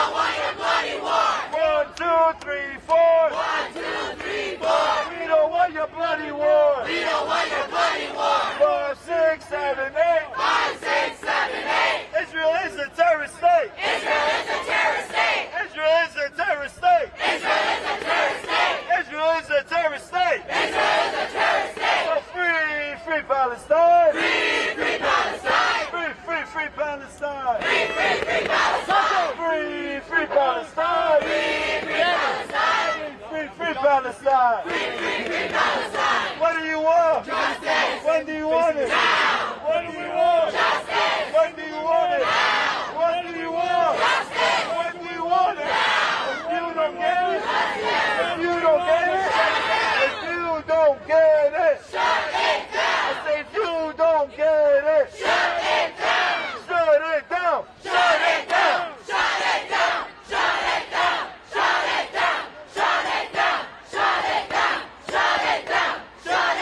don't want your bloody war. 1, 2, 3, 4. 1, 2, 3, 4. We don't want your bloody war. We don't want your bloody war. 5, 6, 7, 8. 5, 6, 7, 8. Israel is a terrorist state. Israel is a terrorist state. Israel is a terrorist state. Israel is a terrorist state. Israel is a terrorist state. Israel is a terrorist state. So free Palestine. Free Palestine. Free Palestine. Free Palestine. Free Palestine. Free Palestine. Free Palestine. What do you want? Justice. When do you want it? Now. What do you want? Justice. When do you want it? Now. What do you want? Justice. When do you want it? Now. If you don't get it, Justice. if you don't get it, if you don't get it, Shut it down. I say if you don't get it, Shut it down. shut it down. Shut it down. Shut it down. Shut it down. Shut it down. Shut it down. Shut it down.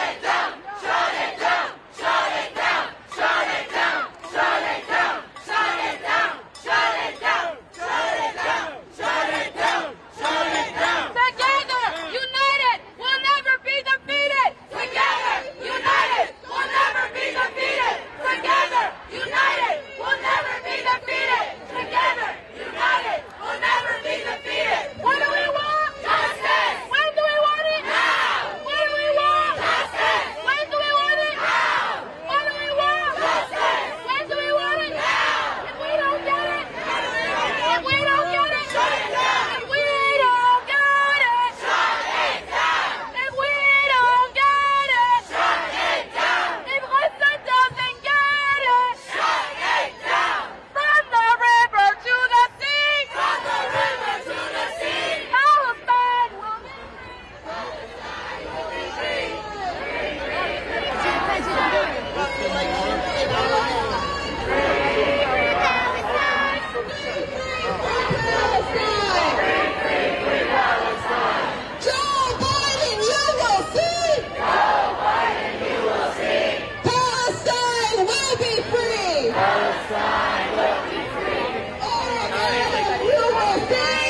Shut it down. Shut it down. Shut it down. Shut it down. Shut it down. Shut it down. Shut it down. Shut it down. Shut it down. Shut it down. Shut it down. Together, united, we'll never be defeated. Together, united, we'll never be defeated. Together, united, we'll never be defeated. Together, united, we'll never be defeated. What do we want? Justice. When do we want it? Now. What do we want? Justice. When do we want it? Now. What do we want? Justice. When do we want it? Now. If we don't get it, if we don't get it, Shut it down. if we don't get it, Shut it down. if we don't get it, Shut it down. if Gaza doesn't get it, Shut it down. from the river to the sea, From the river to the sea. Palestine will be Joe Biden, you will see. Palestine will be free. Palestine will be free. You will see.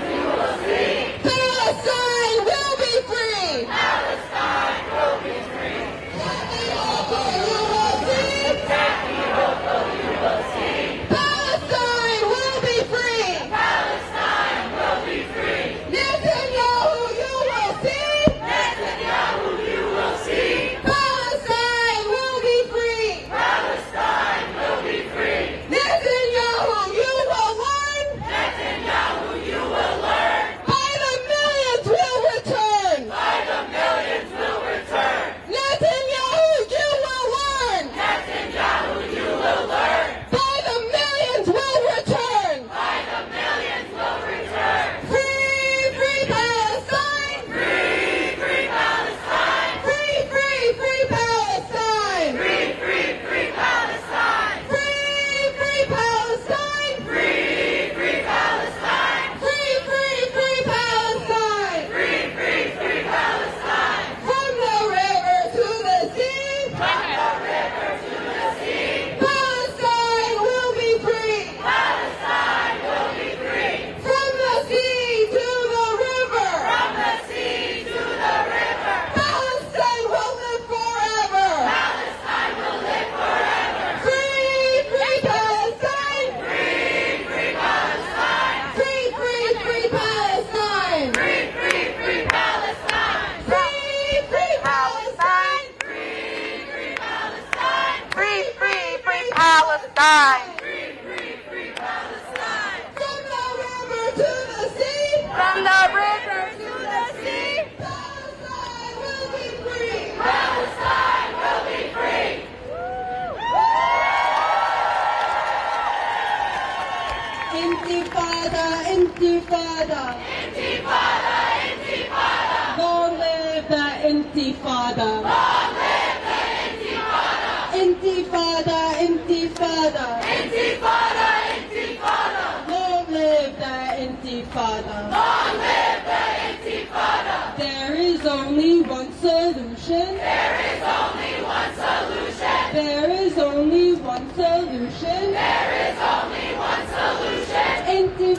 You will see. Palestine will be free. Palestine will be free. You will see. You will see. Palestine will be free. Palestine will be free. Netanyahu, you will see. Netanyahu, you will see. Palestine will be free. Palestine will be free. Netanyahu, you will learn. Netanyahu, you will learn. By the millions will return. By the millions will return. Netanyahu, you will learn. Netanyahu, you will learn. By the millions will return. By the millions will return. Free Palestine. Free Palestine. Free Palestine. Free Palestine. Free Palestine. Free Palestine. Free Palestine. Free Palestine. From the river to the sea. From the river to the sea. Palestine will be free. Palestine will be free. From the sea to the river. From the sea to the river. Palestine will live forever. Palestine will live forever. Free Palestine. Free Palestine. Free Palestine. Free Palestine. Free Palestine. Free Palestine. free Palestine. Free Palestine. From the river to the sea. From the river to the sea, Palestine will be free. Palestine will be free. Intifada, Intifada. Intifada, Intifada. Long live the Intifada. Long live the Intifada. Intifada, Intifada. Intifada, Intifada. Long live the Intifada. Long live the Intifada. There is only one solution. There is only one solution. There is only one solution. There is only one solution.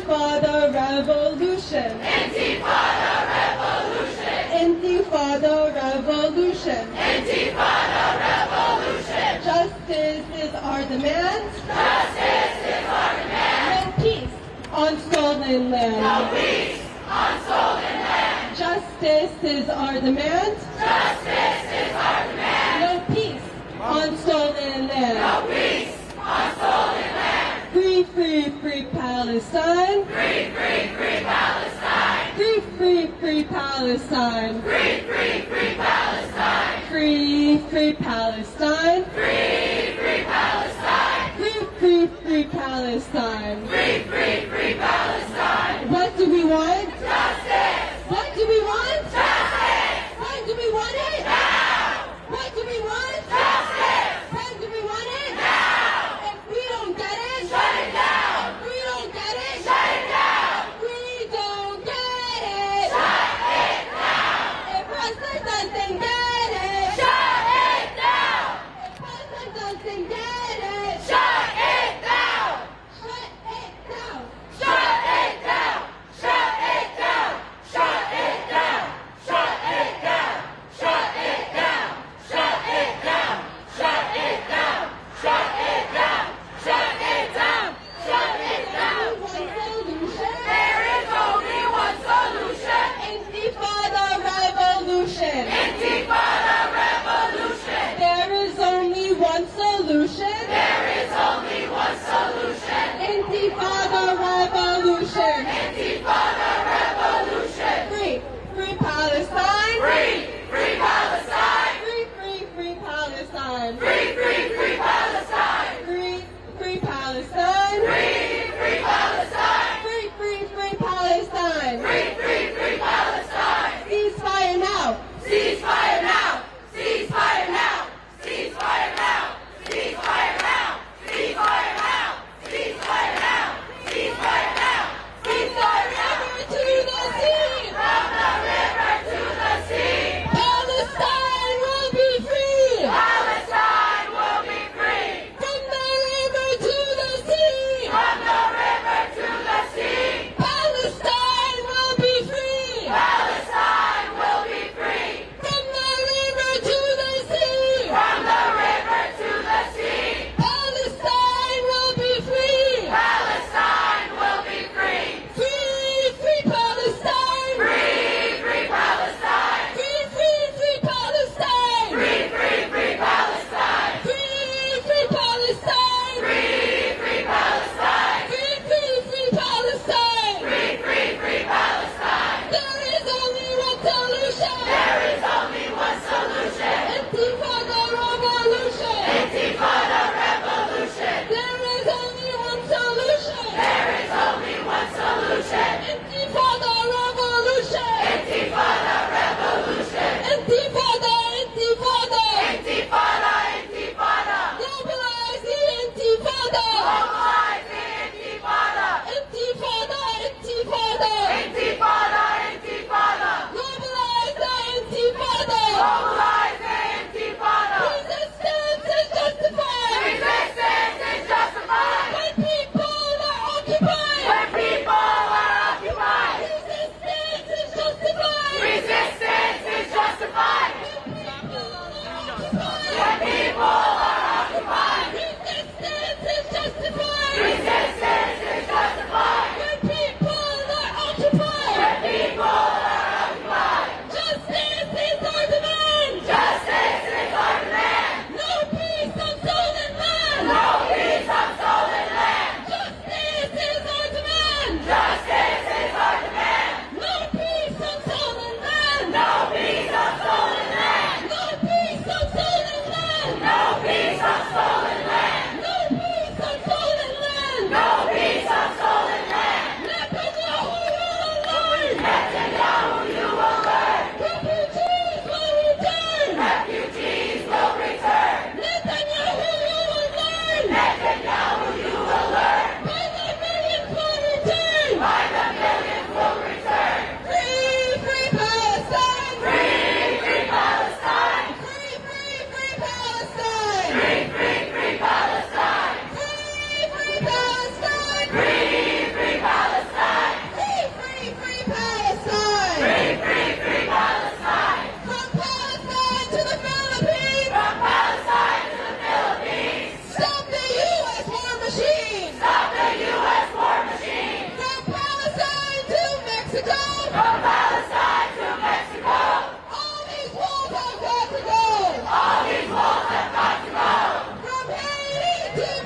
Intifada revolution. Intifada revolution. Intifada revolution. Intifada revolution. Justice is our demand. Justice is our demand. No peace on stolen land. No peace on stolen land. Justice is our demand. Justice is our demand. No peace on stolen land. No peace on stolen land. Free, free, free Palestine. Free, free, free Palestine. Free, free, free Palestine. Free, free, free Palestine. Free, free Palestine. Free, free Palestine. Free, free, free Palestine. Free, free, free Palestine. What do we want? Justice. What do we want? Justice. When do we want it? Now. What do we want? Justice. When do we want it? Now. If we don't get it, Shut it down. if we don't get it, Shut it down. we don't get it. Shut it down. If President doesn't get it, Shut it down. if President doesn't get it, Shut it down. shut it down. Shut it down. Shut it down. Shut it down. Shut it down. Shut it down. Shut it down. Shut it down. Shut it down. Shut it down. Shut it down. One solution. There is only one solution. Intifada revolution. Intifada revolution. There is only one solution. There is only one solution. Intifada revolution. Intifada revolution. Free, free Palestine. Free, free Palestine. Free, free, free Palestine. Free, free, free Palestine. Free, free Palestine. Free, free Palestine. Free, free, free Palestine. Free, free, free Palestine. Ceasefire now. Ceasefire now. Ceasefire now. Ceasefire now. Ceasefire now. Ceasefire now. Ceasefire now. Ceasefire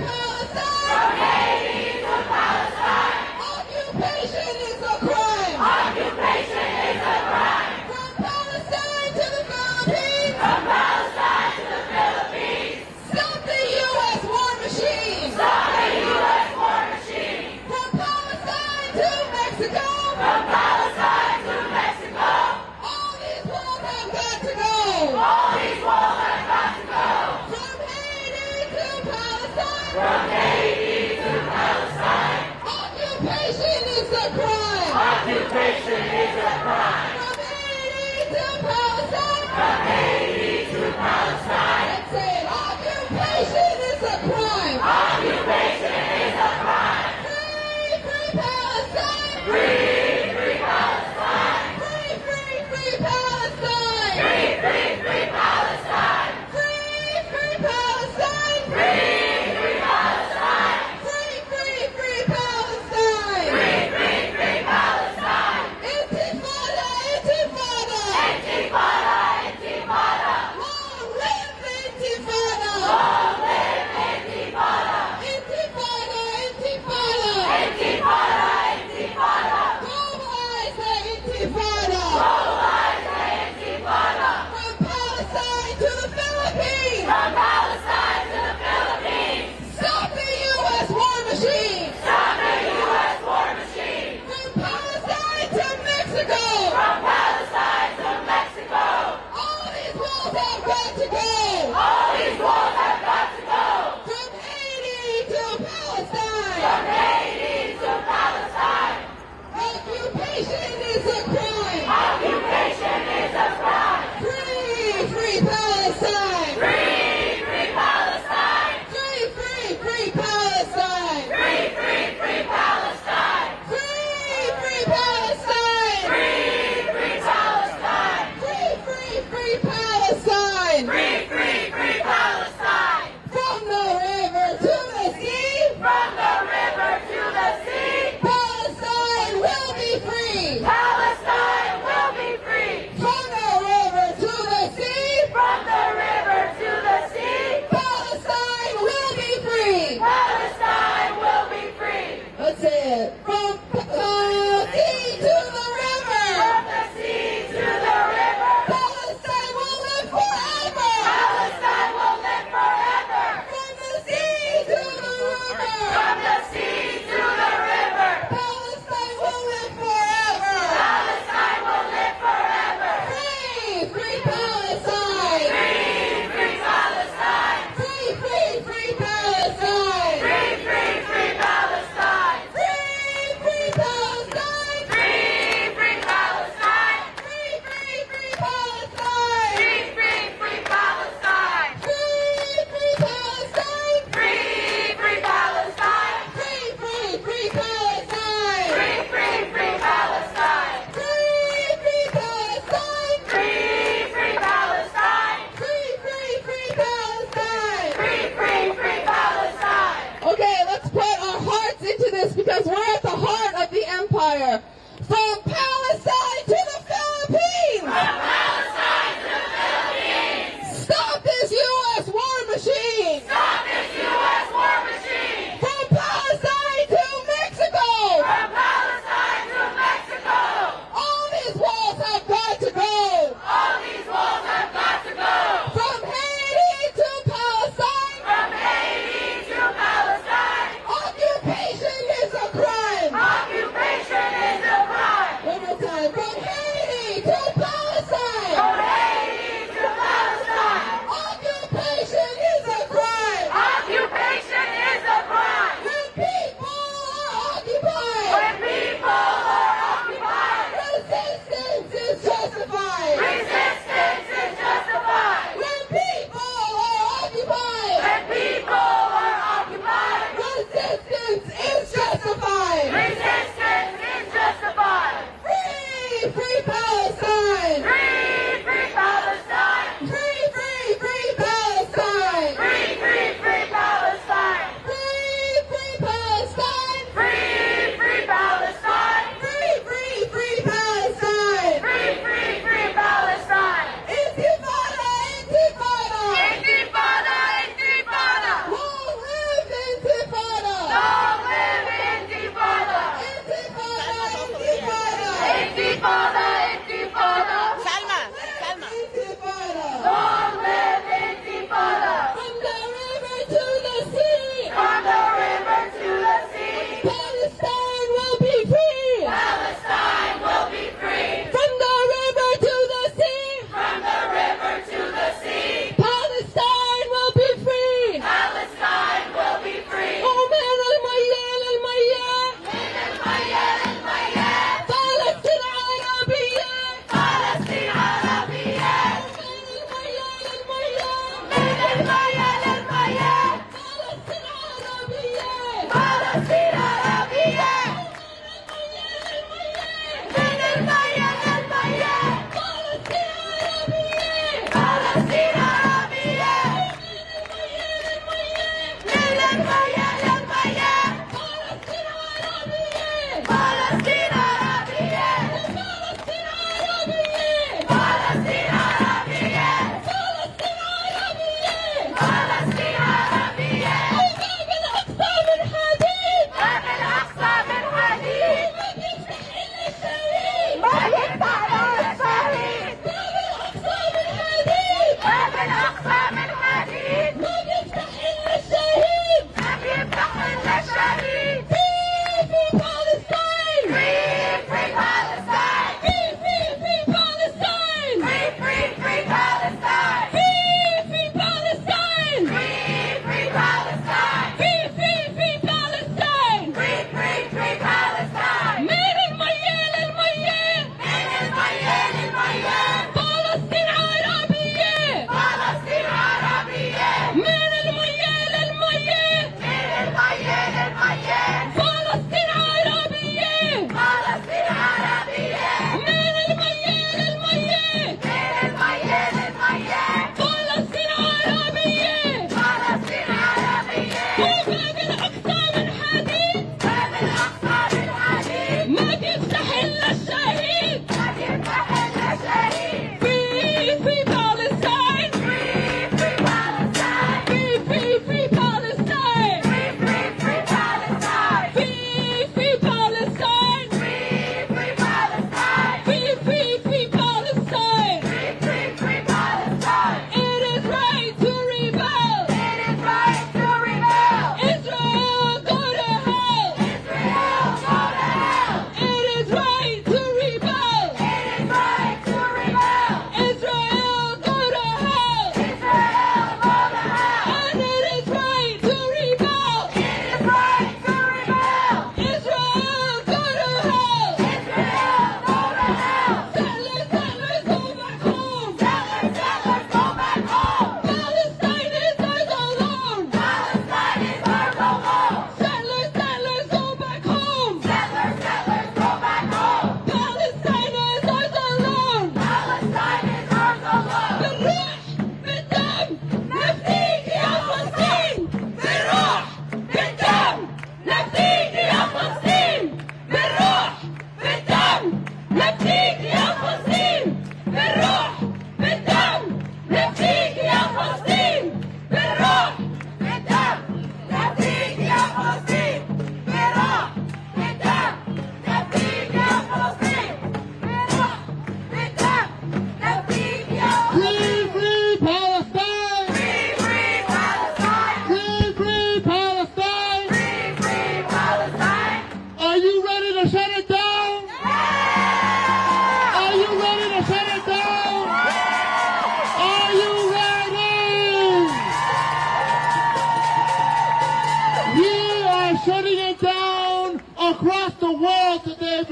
Palestine. From Haiti to Palestine. Occupation is a crime. Occupation is a crime. From Palestine to the Philippines. From Palestine to the Philippines. Stop the U.S. war machine. Stop the U.S. war machine. From Palestine to Mexico. From Palestine to Mexico. All these walls have got to go. All these walls have got to go. From Haiti to Palestine. From Haiti to Palestine. Occupation is a crime. Occupation is a crime. From Haiti to Palestine. From Haiti to Palestine. That's it. Occupation is a crime. Occupation is a crime. Free, free Palestine. Free, free Palestine. Free, free, free Palestine. Free, free, free Palestine. Free, free Palestine. Free, free Palestine. Free, free, free Palestine. Free, free, free Palestine. Intifada, intifada. Intifada, intifada. Long live intifada. Long live intifada. Intifada, intifada. Intifada, intifada. Mobilize the intifada. Mobilize the intifada. From Palestine to the Philippines. From Palestine to the Philippines. Stop the U.S. war machine. Stop the U.S. war machine. From Palestine to Mexico. From Palestine to Mexico. All these walls have got to go. All these walls have got to go. From Haiti to Palestine. From Haiti to Palestine. Occupation is a crime. Occupation is a crime. Free, free Palestine. Free, free Palestine. Free, free, free Palestine. Free, free, free Palestine. Free, free Palestine. Free, free Palestine. Free, free, free Palestine. Free, free, free Palestine. From the river to the sea, From the river to the sea. Palestine will be free. Palestine will be free. From the river to the sea, From the river to the sea. Palestine will be free. Palestine will be free. That's it. From the sea to the river, From the sea to the river. Palestine will live forever. Palestine will live forever. From the sea to the river, From the sea to the river. Palestine will live forever. Palestine will live forever. Free, free Palestine. Free, free Palestine. Free, free, free Palestine. Free, free, free Palestine. Free,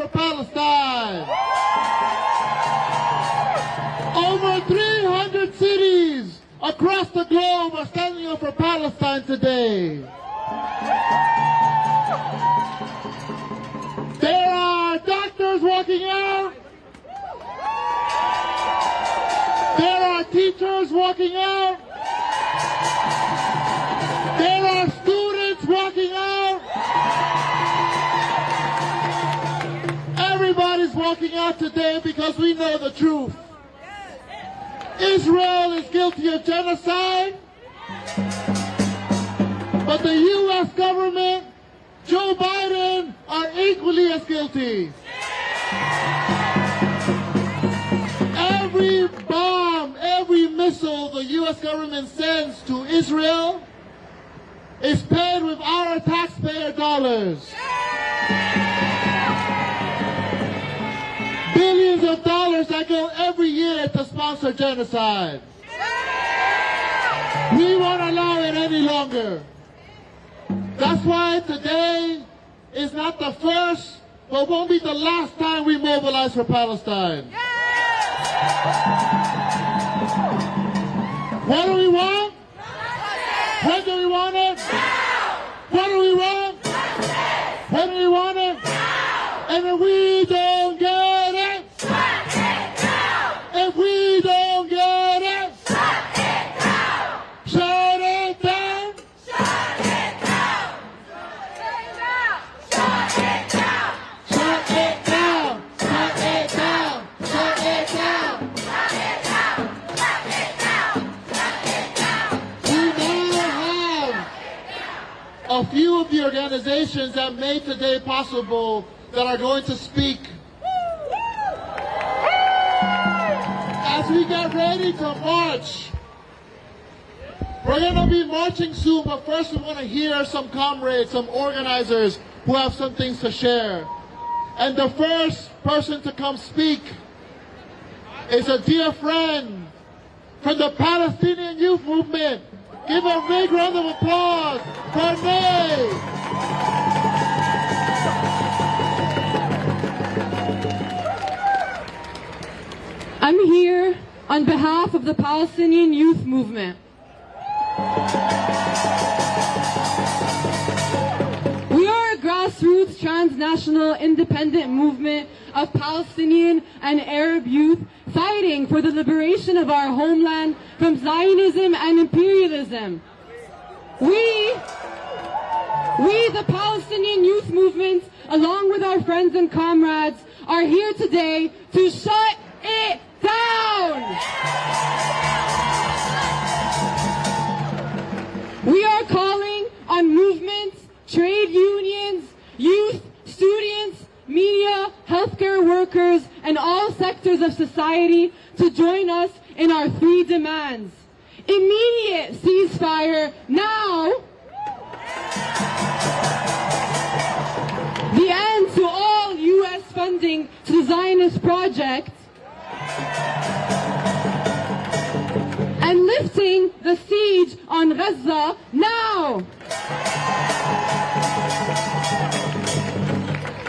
Palestine. Over 300 cities across the globe are standing up for Palestine today. There are doctors walking out. There are teachers walking out. There are students walking out. Everybody's walking out today because we know the truth. Israel is guilty of genocide, but the U.S. government, Joe Biden, are equally as guilty. Every bomb, every missile the U.S. government sends to Israel is paid with our taxpayer dollars. Billions of dollars that go every year to sponsor genocide. We won't allow it any longer. That's why today is not the first, but won't be the last time we mobilize for Palestine. What do we want? When do we want it? What do we want? When do we want it? And if we don't get it, if we don't get it, shut it down. Shut it down. Shut it down. Shut it down. Shut it down. Shut it down. Shut it down. Shut it down. Shut it down. Shut it down. We now have a few of the organizations that made today possible that are going to speak. As we get ready to march, we're going to be marching soon, but first we want to hear some comrades, some organizers who have some things to share. And the first person to come speak is a dear friend from the Palestinian youth movement. Give a big round of applause for May. I'm here on behalf of the Palestinian youth movement. We are a grassroots, transnational, independent movement of Palestinian and Arab youth fighting for the liberation of our homeland from Zionism and imperialism. We We, the Palestinian Youth Movement, along with our friends and comrades, are here today to shut it down. We are calling on movements, trade unions, youth, students, media, healthcare workers, and all sectors of society to join us in our 3 demands. Immediate ceasefire now. The end to all U.S. funding to the Zionist project. And lifting the siege on Gaza now.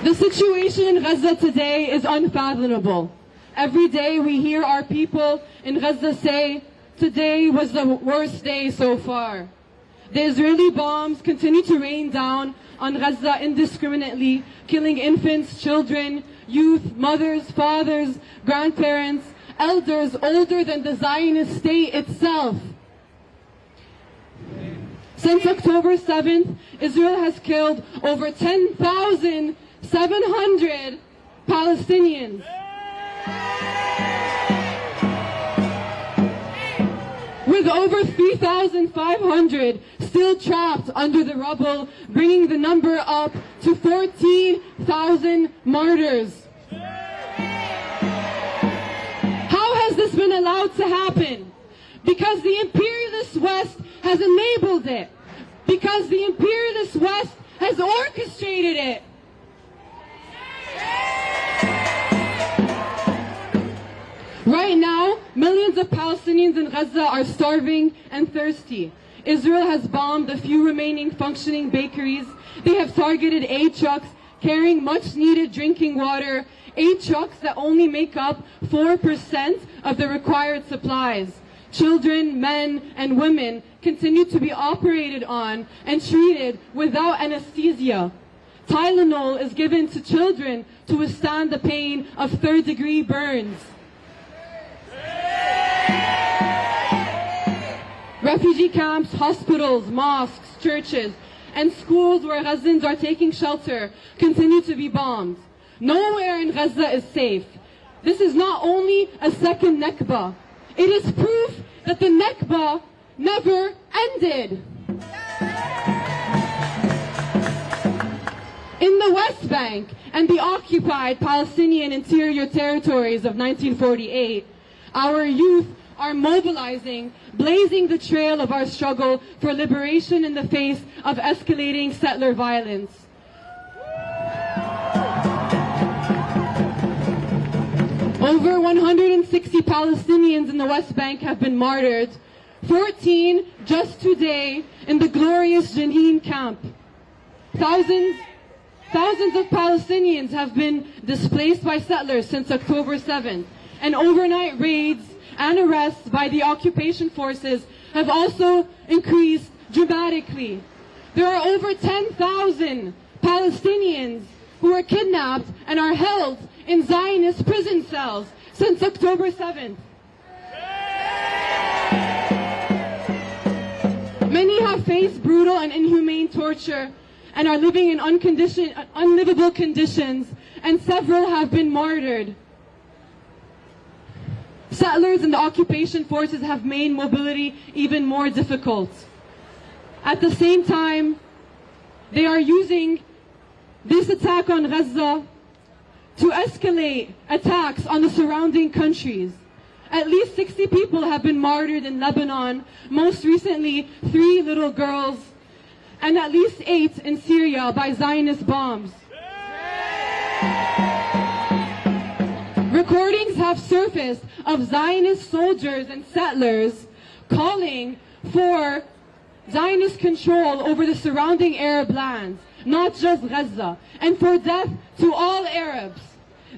The situation in Gaza today is unfathomable. Every day we hear our people in Gaza say, today was the worst day so far. The Israeli bombs continue to rain down on Gaza indiscriminately, killing infants, children, youth, mothers, fathers, grandparents, elders older than the Zionist state itself. Since October 7th, Israel has killed over 10,700 Palestinians. With over 3,500 still trapped under the rubble, bringing the number up to 14,000 martyrs. How has this been allowed to happen? Because the imperialist West has enabled it. Because the imperialist West has orchestrated it. Right now, millions of Palestinians in Gaza are starving and thirsty. Israel has bombed the few remaining functioning bakeries. They have targeted aid trucks carrying much needed drinking water, aid trucks that only make up 4% of the required supplies. Children, men, and women continue to be operated on and treated without anesthesia. Tylenol is given to children to withstand the pain of third-degree burns. Refugee camps, hospitals, mosques, churches, and schools where Gazans are taking shelter continue to be bombed. Nowhere in Gaza is safe. This is not only a second Nakba, it is proof that the Nakba never ended. In the West Bank and the occupied Palestinian interior territories of 1948, our youth are mobilizing, blazing the trail of our struggle for liberation in the face of escalating settler violence. Over 160 Palestinians in the West Bank have been martyred, 14 just today in the glorious Jenin camp. Thousands of Palestinians have been displaced by settlers since October 7th, and overnight raids and arrests by the occupation forces have also increased dramatically. There are over 10,000 Palestinians who were kidnapped and are held in Zionist prison cells since October 7th. Many have faced brutal and inhumane torture and are living in unlivable conditions, and several have been martyred. Settlers and the occupation forces have made mobility even more difficult. At the same time, they are using this attack on Gaza to escalate attacks on the surrounding countries. At least 60 people have been martyred in Lebanon, most recently 3 little girls, and at least 8 in Syria by Zionist bombs. Recordings have surfaced of Zionist soldiers and settlers calling for Zionist control over the surrounding Arab lands, not just Gaza, and for death to all Arabs.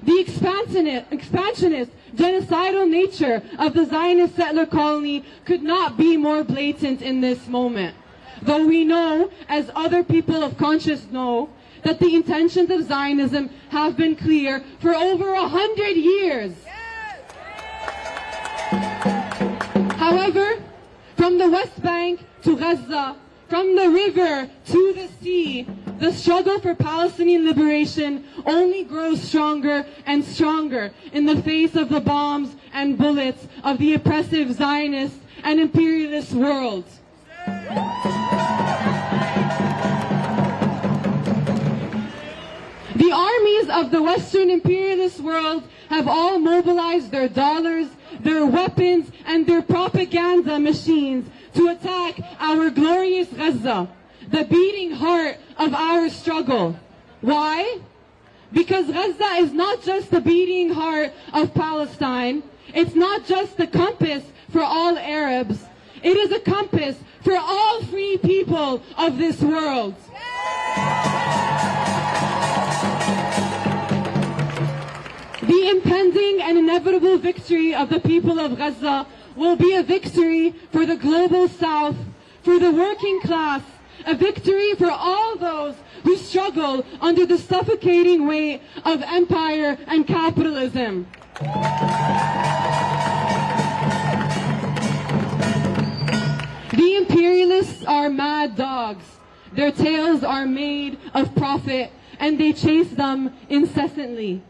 The expansionist, genocidal nature of the Zionist settler colony could not be more blatant in this moment. Though we know, as other people of conscience know, that the intentions of Zionism have been clear for over 100 years. However, from the West Bank to Gaza, From the river to the sea, the struggle for Palestinian liberation only grows stronger and stronger in the face of the bombs and bullets of the oppressive Zionist and imperialist world. The armies of the Western imperialist world have all mobilized their dollars, their weapons, and their propaganda machines to attack our glorious Gaza, the beating heart of our struggle. Why? Because Gaza is not just the beating heart of Palestine. It's not just the compass for all Arabs. It is a compass for all free people of this world. The impending and inevitable victory of the people of Gaza will be a victory for the global South, for the working class, a victory for all those who struggle under the suffocating weight of empire and capitalism. The imperialists are mad dogs. Their tails are made of profit, and they chase them incessantly.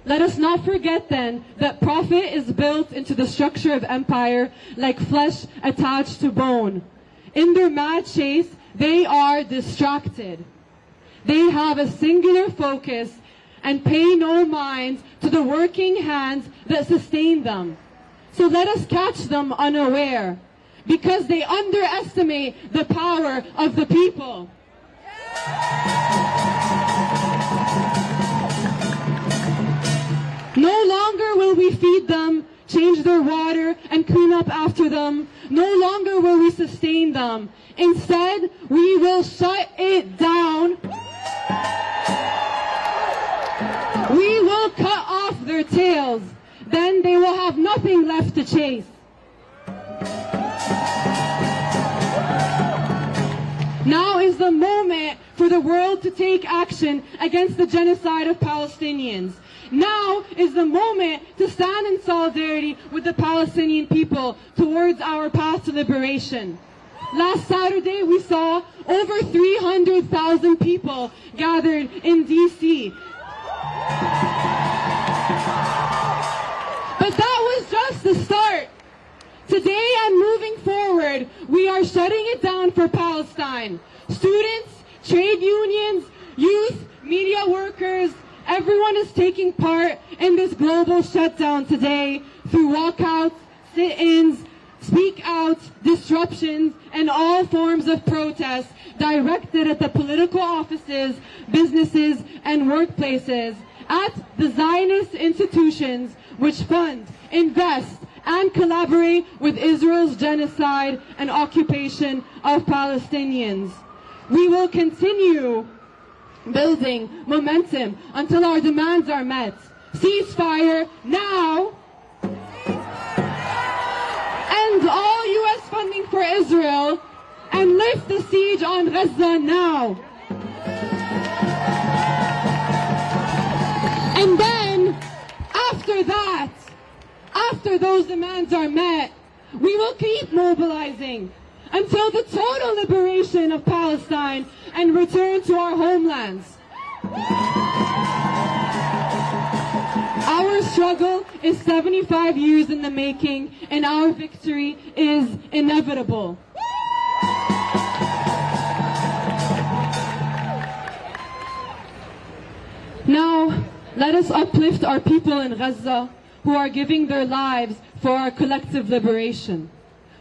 Let us not forget then that profit is built into the structure of empire like flesh attached to bone. In their mad chase, they are distracted. They have a singular focus and pay no mind to the working hands that sustain them. So let us catch them unaware, because they underestimate the power of the people. No longer will we feed them, change their water, and clean up after them. No longer will we sustain them. Instead, we will shut it down. We will cut off their tails. Then they will have nothing left to chase. Now is the moment for the world to take action against the genocide of Palestinians. Now is the moment to stand in solidarity with the Palestinian people towards our path to liberation. Last Saturday, we saw over 300,000 people gathered in D.C. But that was just the start. Today and moving forward, we are shutting it down for Palestine. Students, trade unions, youth, media workers, everyone is taking part in this global shutdown today through walkouts, sit-ins, speak-outs, disruptions, and all forms of protest directed at the political offices, businesses, and workplaces, at the Zionist institutions which fund, invest, and collaborate with Israel's genocide and occupation of Palestinians. We will continue building momentum until our demands are met. Ceasefire now! End all U.S. funding for Israel and lift the siege on Gaza now! And then, after that, after those demands are met, we will keep mobilizing until the total liberation of Palestine and return to our homelands. Our struggle is 75 years in the making, and our victory is inevitable. Now, let us uplift our people in Gaza who are giving their lives for our collective liberation.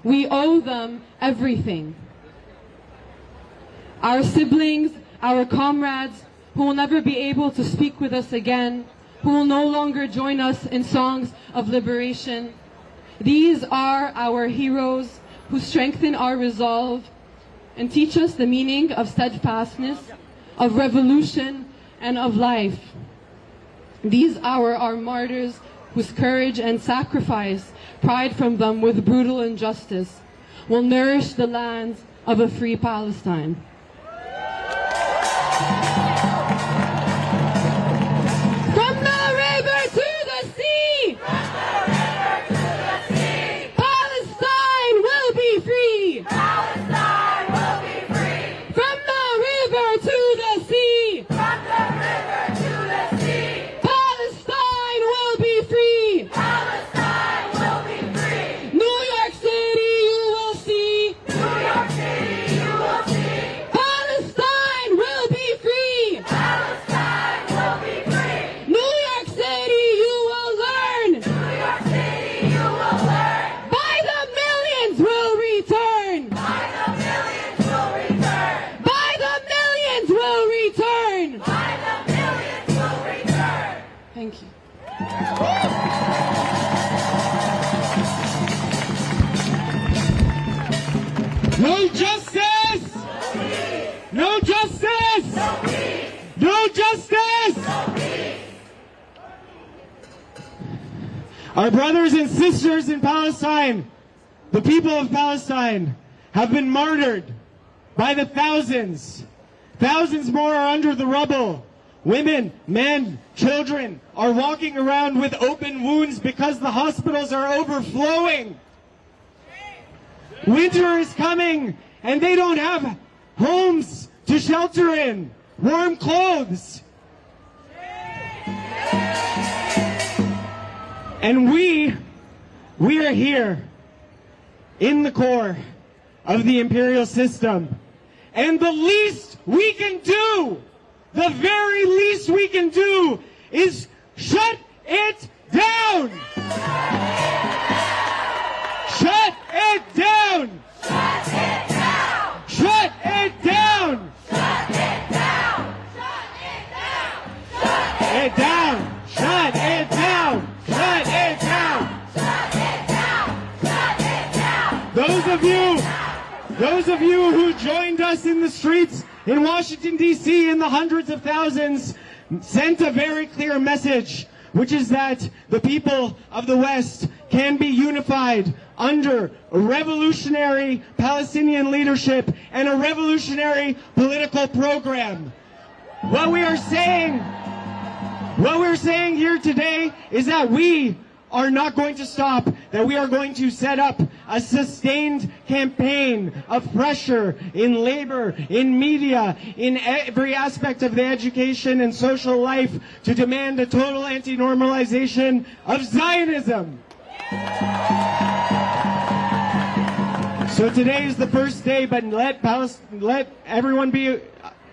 We owe them everything. Our siblings, our comrades, who will never be able to speak with us again, who will no longer join us in songs of liberation. These are our heroes who strengthen our resolve and teach us the meaning of steadfastness, of revolution, and of life. These are our martyrs whose courage and sacrifice, pried from them with brutal injustice, will nourish the lands of a free Palestine. From the river to the sea! From the river to the sea! Palestine will be free! Palestine will be return. Why the millions will return. Thank you. No justice! No justice! No justice! Our brothers and sisters in Palestine, the people of Palestine, have been martyred by the thousands. Thousands more are under the rubble. Women, men, children are walking around with open wounds because the hospitals are overflowing. Winter is coming and they don't have homes to shelter in, warm clothes. And we are here in the core of the imperial system. And the least we can do, the very least we can do, is shut it down. Shut it down. Shut it down. Shut it down. Shut it down. Shut it down. Shut It down. Shut it down. Shut it down. it down. Shut it down. Those of you who joined us in the streets in Washington, D.C. in the hundreds of thousands sent a very clear message, which is that the people of the West can be unified under a revolutionary Palestinian leadership and a revolutionary political program. What we're saying here today is that we are not going to stop, that we are going to set up a sustained campaign of pressure in labor, in media, in every aspect of the education and social life to demand a total anti-normalization of Zionism. So today is the first day, but let everyone be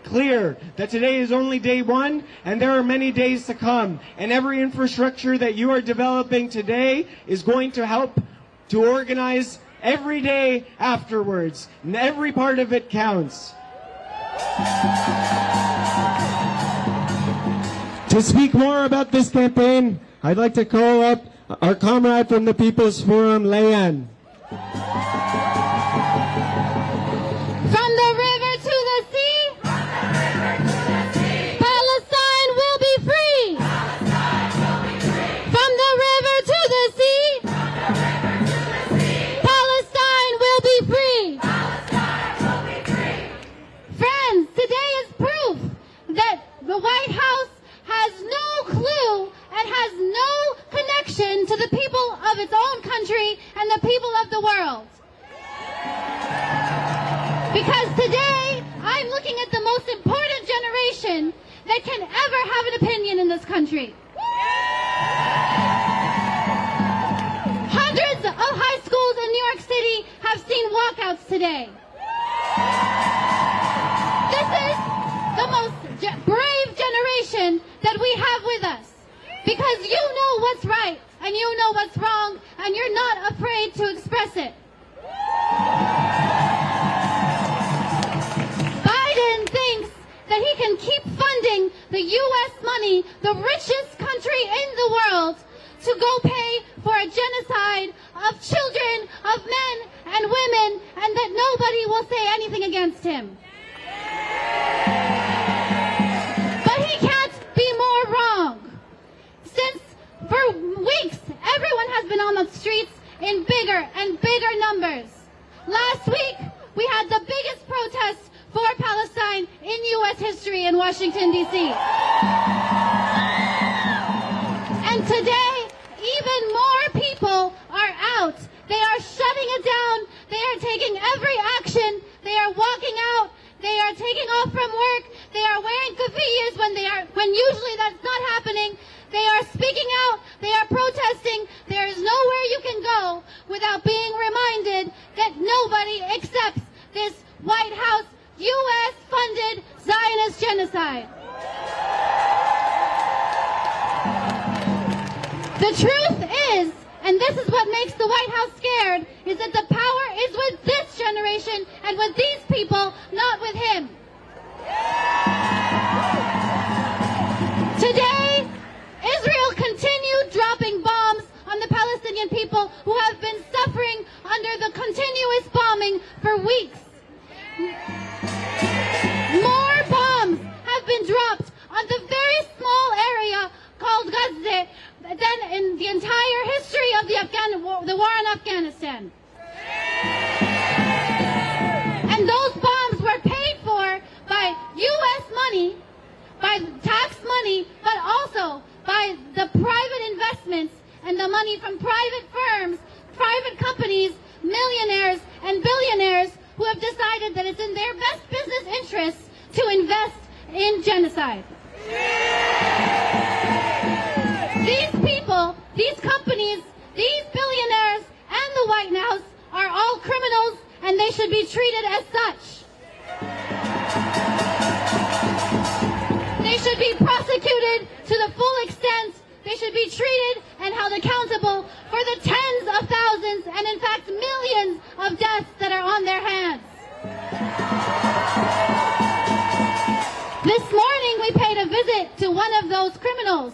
clear that today is only day one and there are many days to come, and every infrastructure that you are developing today is going to help to organize every day afterwards, and every part of it counts. To speak more about this campaign, I'd like to call up our comrade from the People's Forum, Leanne. From the river to the sea, Palestine will be free. From the river to the sea, Palestine will be free. Friends, today is proof that the White House has no clue and has no connection to the people of its own country and the people of the world. Because today, I'm looking at the most important generation that can ever have an opinion in this country. Hundreds of high schools in New York City have seen walkouts today. This is the most brave generation that we have with us. Because you know what's right and you know what's wrong and you're not afraid to express it. Biden thinks that he can keep funding the U.S. money, the richest country in the world, to go pay for a genocide of children, of men and women, and that nobody will say anything against him. But he can't be more wrong. Since for weeks, everyone has been on the streets in bigger and bigger numbers. Last week, we had the biggest protest for Palestine in U.S. history in Washington, D.C. And today, even more people are out. They are shutting it down. They are taking every action. They are walking out. They are taking off from work. They are wearing keffiyehs when usually that's not happening. They are speaking out. They are protesting. There is nowhere you can go without being reminded that nobody accepts this White House U.S.-funded Zionist genocide. The truth is, and this is what makes the White House scared, is that the power is with this generation and with these people, not with him. by tax money, but also by the private investments and the money from private firms, private companies, millionaires and billionaires who have decided that it's in their best business interests to invest in genocide. These people, these companies, these billionaires and the White House are all criminals, and they should be treated as such. They should be prosecuted to the full extent. They should be treated and held accountable for the tens of thousands and in fact millions of deaths that are on their hands. This morning we paid a visit to one of those criminals.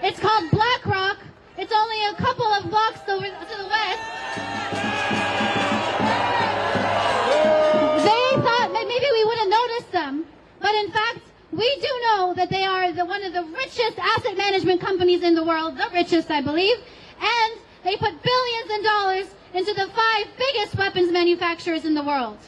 It's called BlackRock. It's only a couple of blocks over to the west. They thought maybe we wouldn't notice them, but in fact we do know that they are one of the richest asset management companies in the world, the richest, I believe, and they put billions in dollars into the 5 biggest weapons manufacturers in the world.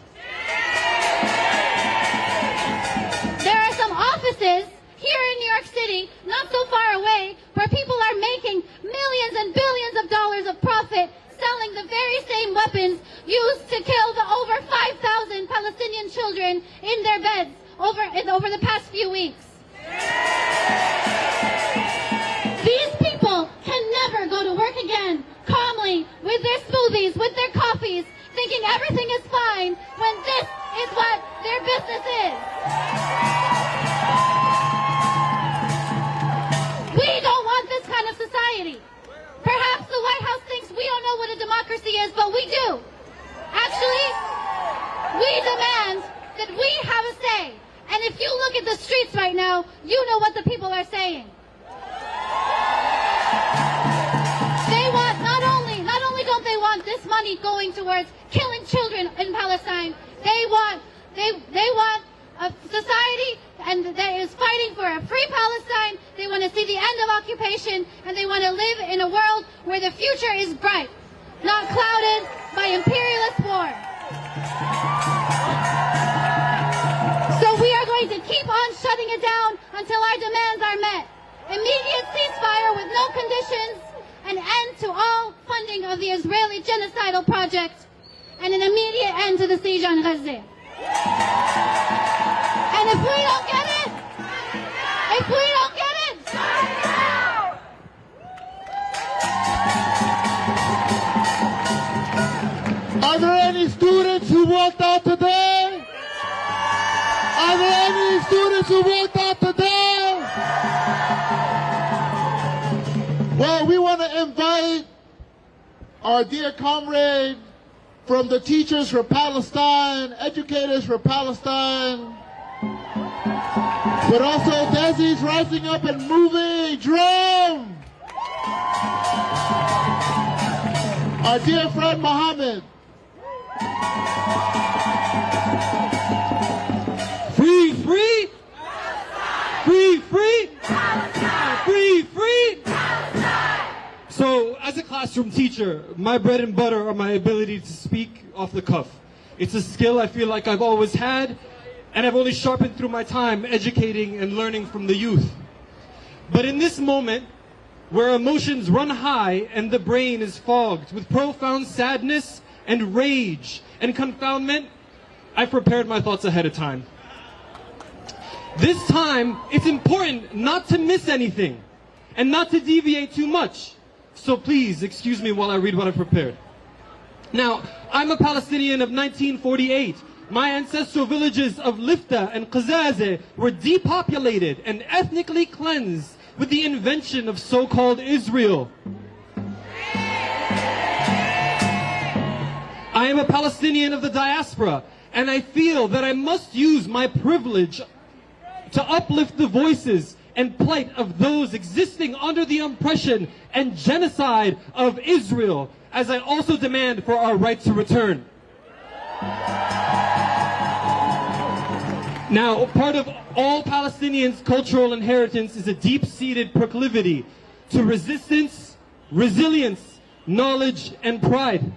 There are some offices here in New York City, not so far away, where people are making millions and billions of dollars of profit selling the very same weapons used to kill the over 5,000 Palestinian children in their beds over the past few weeks. These people can never go to work again calmly with their smoothies, with their coffees, thinking everything is fine when this is what their business is. We don't want this kind of society. Perhaps the White House thinks we don't know what a democracy is, but we do. Actually, we demand that we have a say. And if you look at the streets right now, you know what the people are saying. They want, not only don't they want this money going towards killing children in Palestine, they want a society that is fighting for a free Palestine. They want to see the end of occupation, and they want to live in a world where the future is bright, not clouded by imperialist war. So we are going to keep on shutting it down until our demands are met. Immediate ceasefire with no conditions, an end to all funding of the Israeli genocidal project, and an immediate end to the siege on Gaza. And if we don't get it, Are there any students who walked out today? Are there any students who walked out today? Well, we want to invite our dear comrade from the Teachers for Palestine, Educators for Palestine, but also Desi's Rising Up and Moving Drum. Our dear friend Mohammed. Free, free! Free, free! Free, free! So, as a classroom teacher, my bread and butter are my ability to speak off the cuff. It's a skill I feel like I've always had, and I've only sharpened through my time educating and learning from the youth. But in this moment, where emotions run high and the brain is fogged with profound sadness and rage and confoundment, I've prepared my thoughts ahead of time. This time, it's important not to miss anything and not to deviate too much. So please, excuse me while I read what I've prepared. Now, I'm a Palestinian of 1948. My ancestral villages of Lifta and Qazazeh were depopulated and ethnically cleansed with the invention of so-called Israel. I am a Palestinian of the diaspora, and I feel that I must use my privilege to uplift the voices and plight of those existing under the oppression and genocide of Israel, as I also demand for our right to return. Now, part of all Palestinians' cultural inheritance is a deep-seated proclivity to resistance, resilience, knowledge, and pride.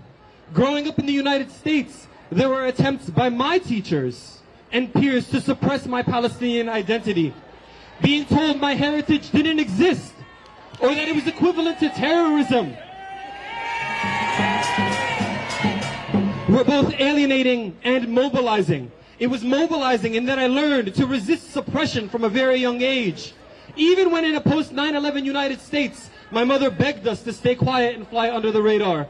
Growing up in the United States, there were attempts by my teachers and peers to suppress my Palestinian identity. being told my heritage didn't exist, or that it was equivalent to terrorism, were both alienating and mobilizing. It was mobilizing in that I learned to resist suppression from a very young age. Even when in a post 9/11 United States, my mother begged us to stay quiet and fly under the radar.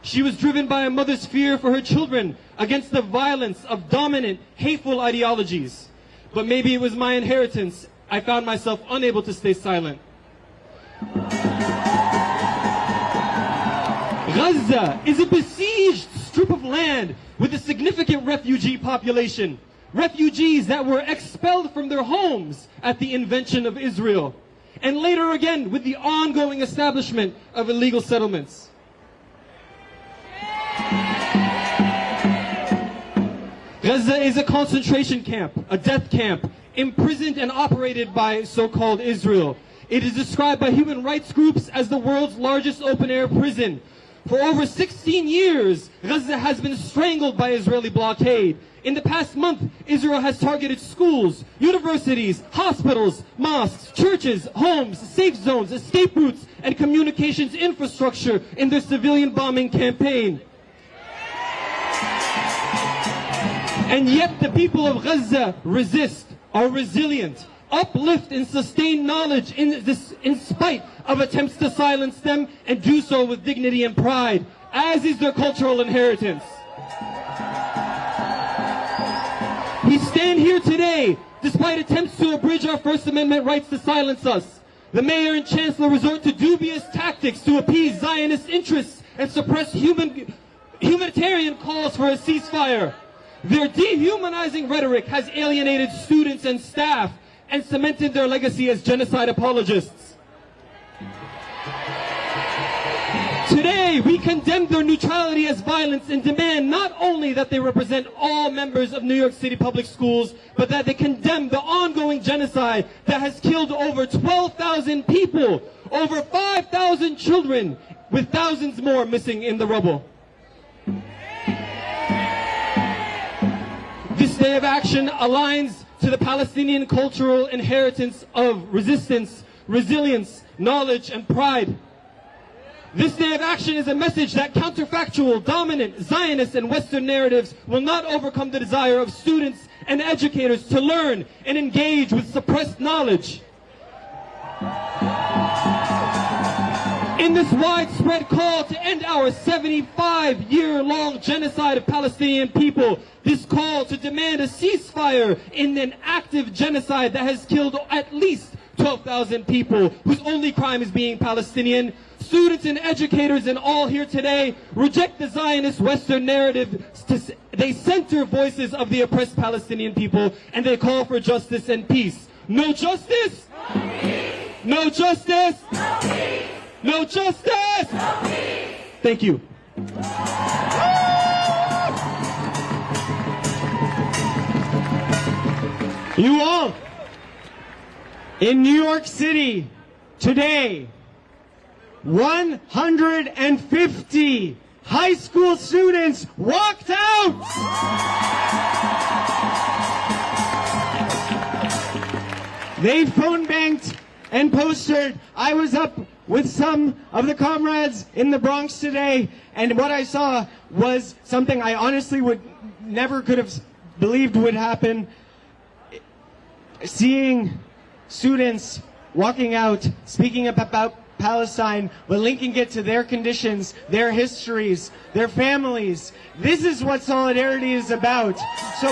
She was driven by a mother's fear for her children against the violence of dominant, hateful ideologies. But maybe it was my inheritance. I found myself unable to stay silent. Gaza is a besieged strip of land with a significant refugee population. Refugees that were expelled from their homes at the invention of Israel, and later again with the ongoing establishment of illegal settlements. Gaza is a concentration camp, a death camp, imprisoned and operated by so-called Israel. It is described by human rights groups as the world's largest open-air prison. For over 16 years, Gaza has been strangled by Israeli blockade. In the past month, Israel has targeted schools, universities, hospitals, mosques, churches, homes, safe zones, escape routes, and communications infrastructure in their civilian bombing campaign. And yet the people of Gaza resist, are resilient, uplift and sustain knowledge in spite of attempts to silence them, and do so with dignity and pride, as is their cultural inheritance. We stand here today despite attempts to abridge our First Amendment rights to silence us. The mayor and chancellor resort to dubious tactics to appease Zionist interests and suppress humanitarian calls for a ceasefire. Their dehumanizing rhetoric has alienated students and staff and cemented their legacy as genocide apologists. Today, we condemn their neutrality as violence and demand not only that they represent all members of New York City public schools, but that they condemn the ongoing genocide that has killed over 12,000 people, over 5,000 children, with thousands more missing in the rubble. This day of action aligns to the Palestinian cultural inheritance of resistance, resilience, knowledge, and pride. This day of action is a message that counterfactual, dominant, Zionist, and Western narratives will not overcome the desire of students and educators to learn and engage with suppressed knowledge. In this widespread call to end our 75-year-long genocide of Palestinian people, this call to demand a ceasefire in an active genocide that has killed at least 12,000 people, whose only crime is being Palestinian, students and educators and all here today reject the Zionist Western narrative. They center voices of the oppressed Palestinian people, and they call for justice and peace. No justice? No peace. No justice? No peace. No justice? No peace. Thank you. You all, in New York City today, 150 high school students walked out. They phone banked and postered. I was up with some of the comrades in the Bronx today, and what I saw was something I honestly would never could have believed would happen. Seeing students walking out, speaking about Palestine, but linking it to their conditions, their histories, their families. This is what solidarity is about. So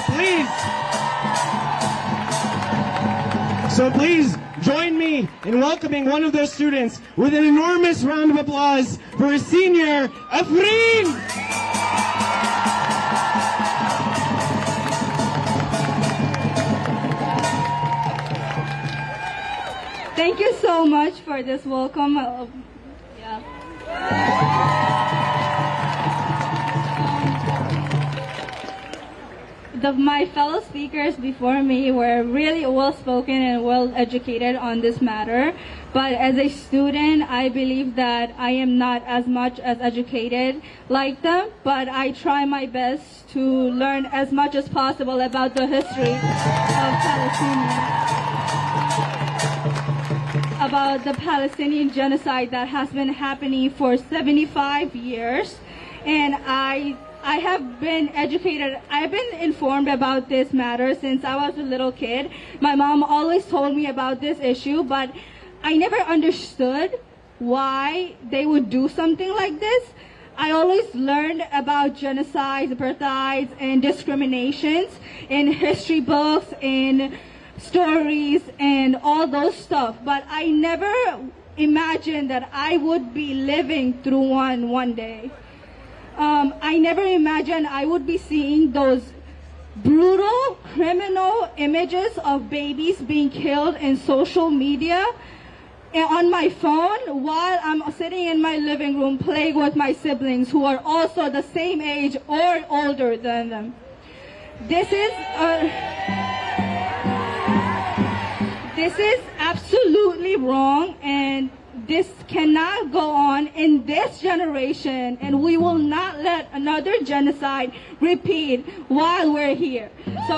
please join me in welcoming one of those students with an enormous round of applause for a senior, Afreen! Thank you so much for this welcome. My fellow speakers before me were really well-spoken and well-educated on this matter. But as a student, I believe that I am not as much as educated like them, but I try my best to learn as much as possible about the history of Palestine. about the Palestinian genocide that has been happening for 75 years. And I have been educated, I've been informed about this matter since I was a little kid. My mom always told me about this issue, but I never understood why they would do something like this. I always learned about genocides, apartheids, and discriminations in history books, in stories, and all those stuff. But I never imagined that I would be living through one day. I never imagined I would be seeing those brutal, criminal images of babies being killed in social media on my phone while I'm sitting in my living room playing with my siblings who are also the same age or older than them. This is absolutely wrong, and this cannot go on in this generation, and we will not let another genocide repeat while we're here. So,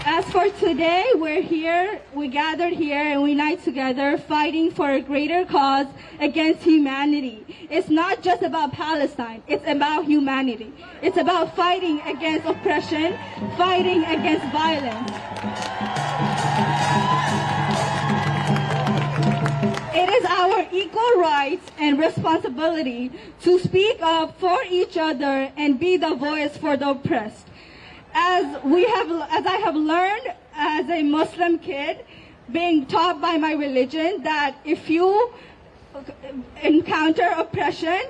as for today, we're here, we gathered here, and we unite together fighting for a greater cause against humanity. It's not just about Palestine, it's about humanity. It's about fighting against oppression, fighting against violence. It is our equal rights and responsibility to speak up for each other and be the voice for the oppressed. As I have learned as a Muslim kid, being taught by my religion, that if you encounter oppression,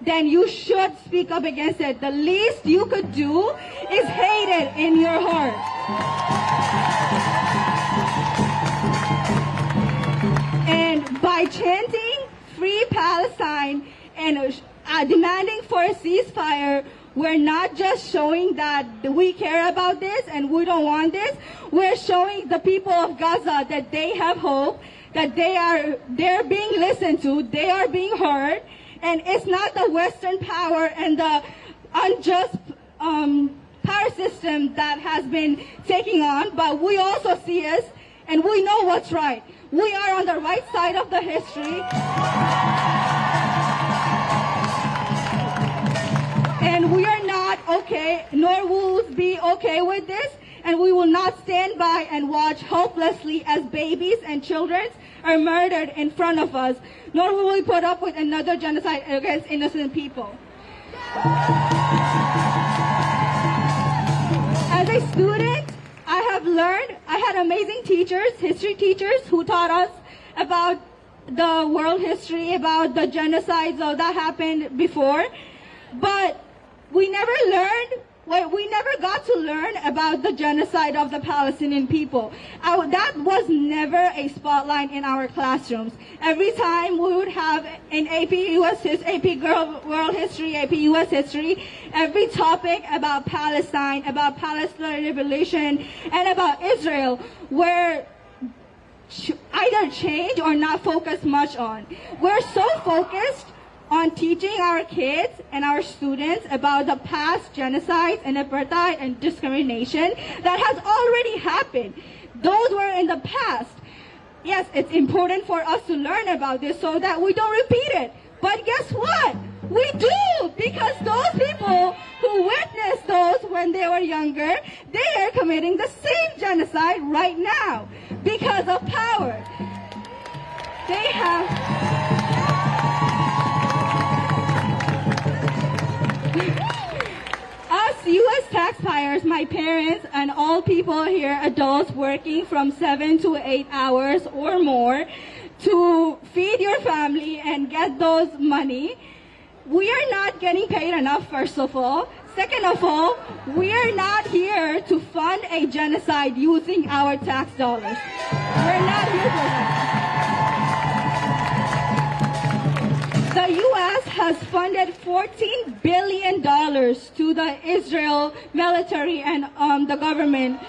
then you should speak up against it. The least you could do is hate it in your heart. And by chanting Free Palestine and demanding for a ceasefire, we're not just showing that we care about this and we don't want this. We're showing the people of Gaza that they have hope, that they're being listened to, they are being heard, and it's not the Western power and the unjust power system that has been taking on, but we also see us and we know what's right. We are on the right side of the history. And we are not okay, nor will we be okay with this, and we will not stand by and watch hopelessly as babies and children are murdered in front of us, nor will we put up with another genocide against innocent people. As a student, I have learned, I had amazing teachers, history teachers, who taught us about the world history, about the genocides that happened before, but we never got to learn about the genocide of the Palestinian people. That was never a spotlight in our classrooms. Every time we would have an AP World History, AP US History, every topic about Palestine, about Palestine Revolution, and about Israel were either changed or not focused much on. We're so focused on teaching our kids and our students about the past genocides and apartheid and discrimination that has already happened. Those were in the past. Yes, it's important for us to learn about this so that we don't repeat it. But guess what? We do, because those people who witnessed those when they were younger, they are committing the same genocide right now because of power. They have... Us U.S. taxpayers, my parents, and all people here, adults working from 7 to 8 hours or more to feed your family and get those money, we are not getting paid enough, first of all. Second of all, we are not here to fund a genocide using our tax dollars. We're not here for that. The U.S. has funded $14 billion to the Israel military and the government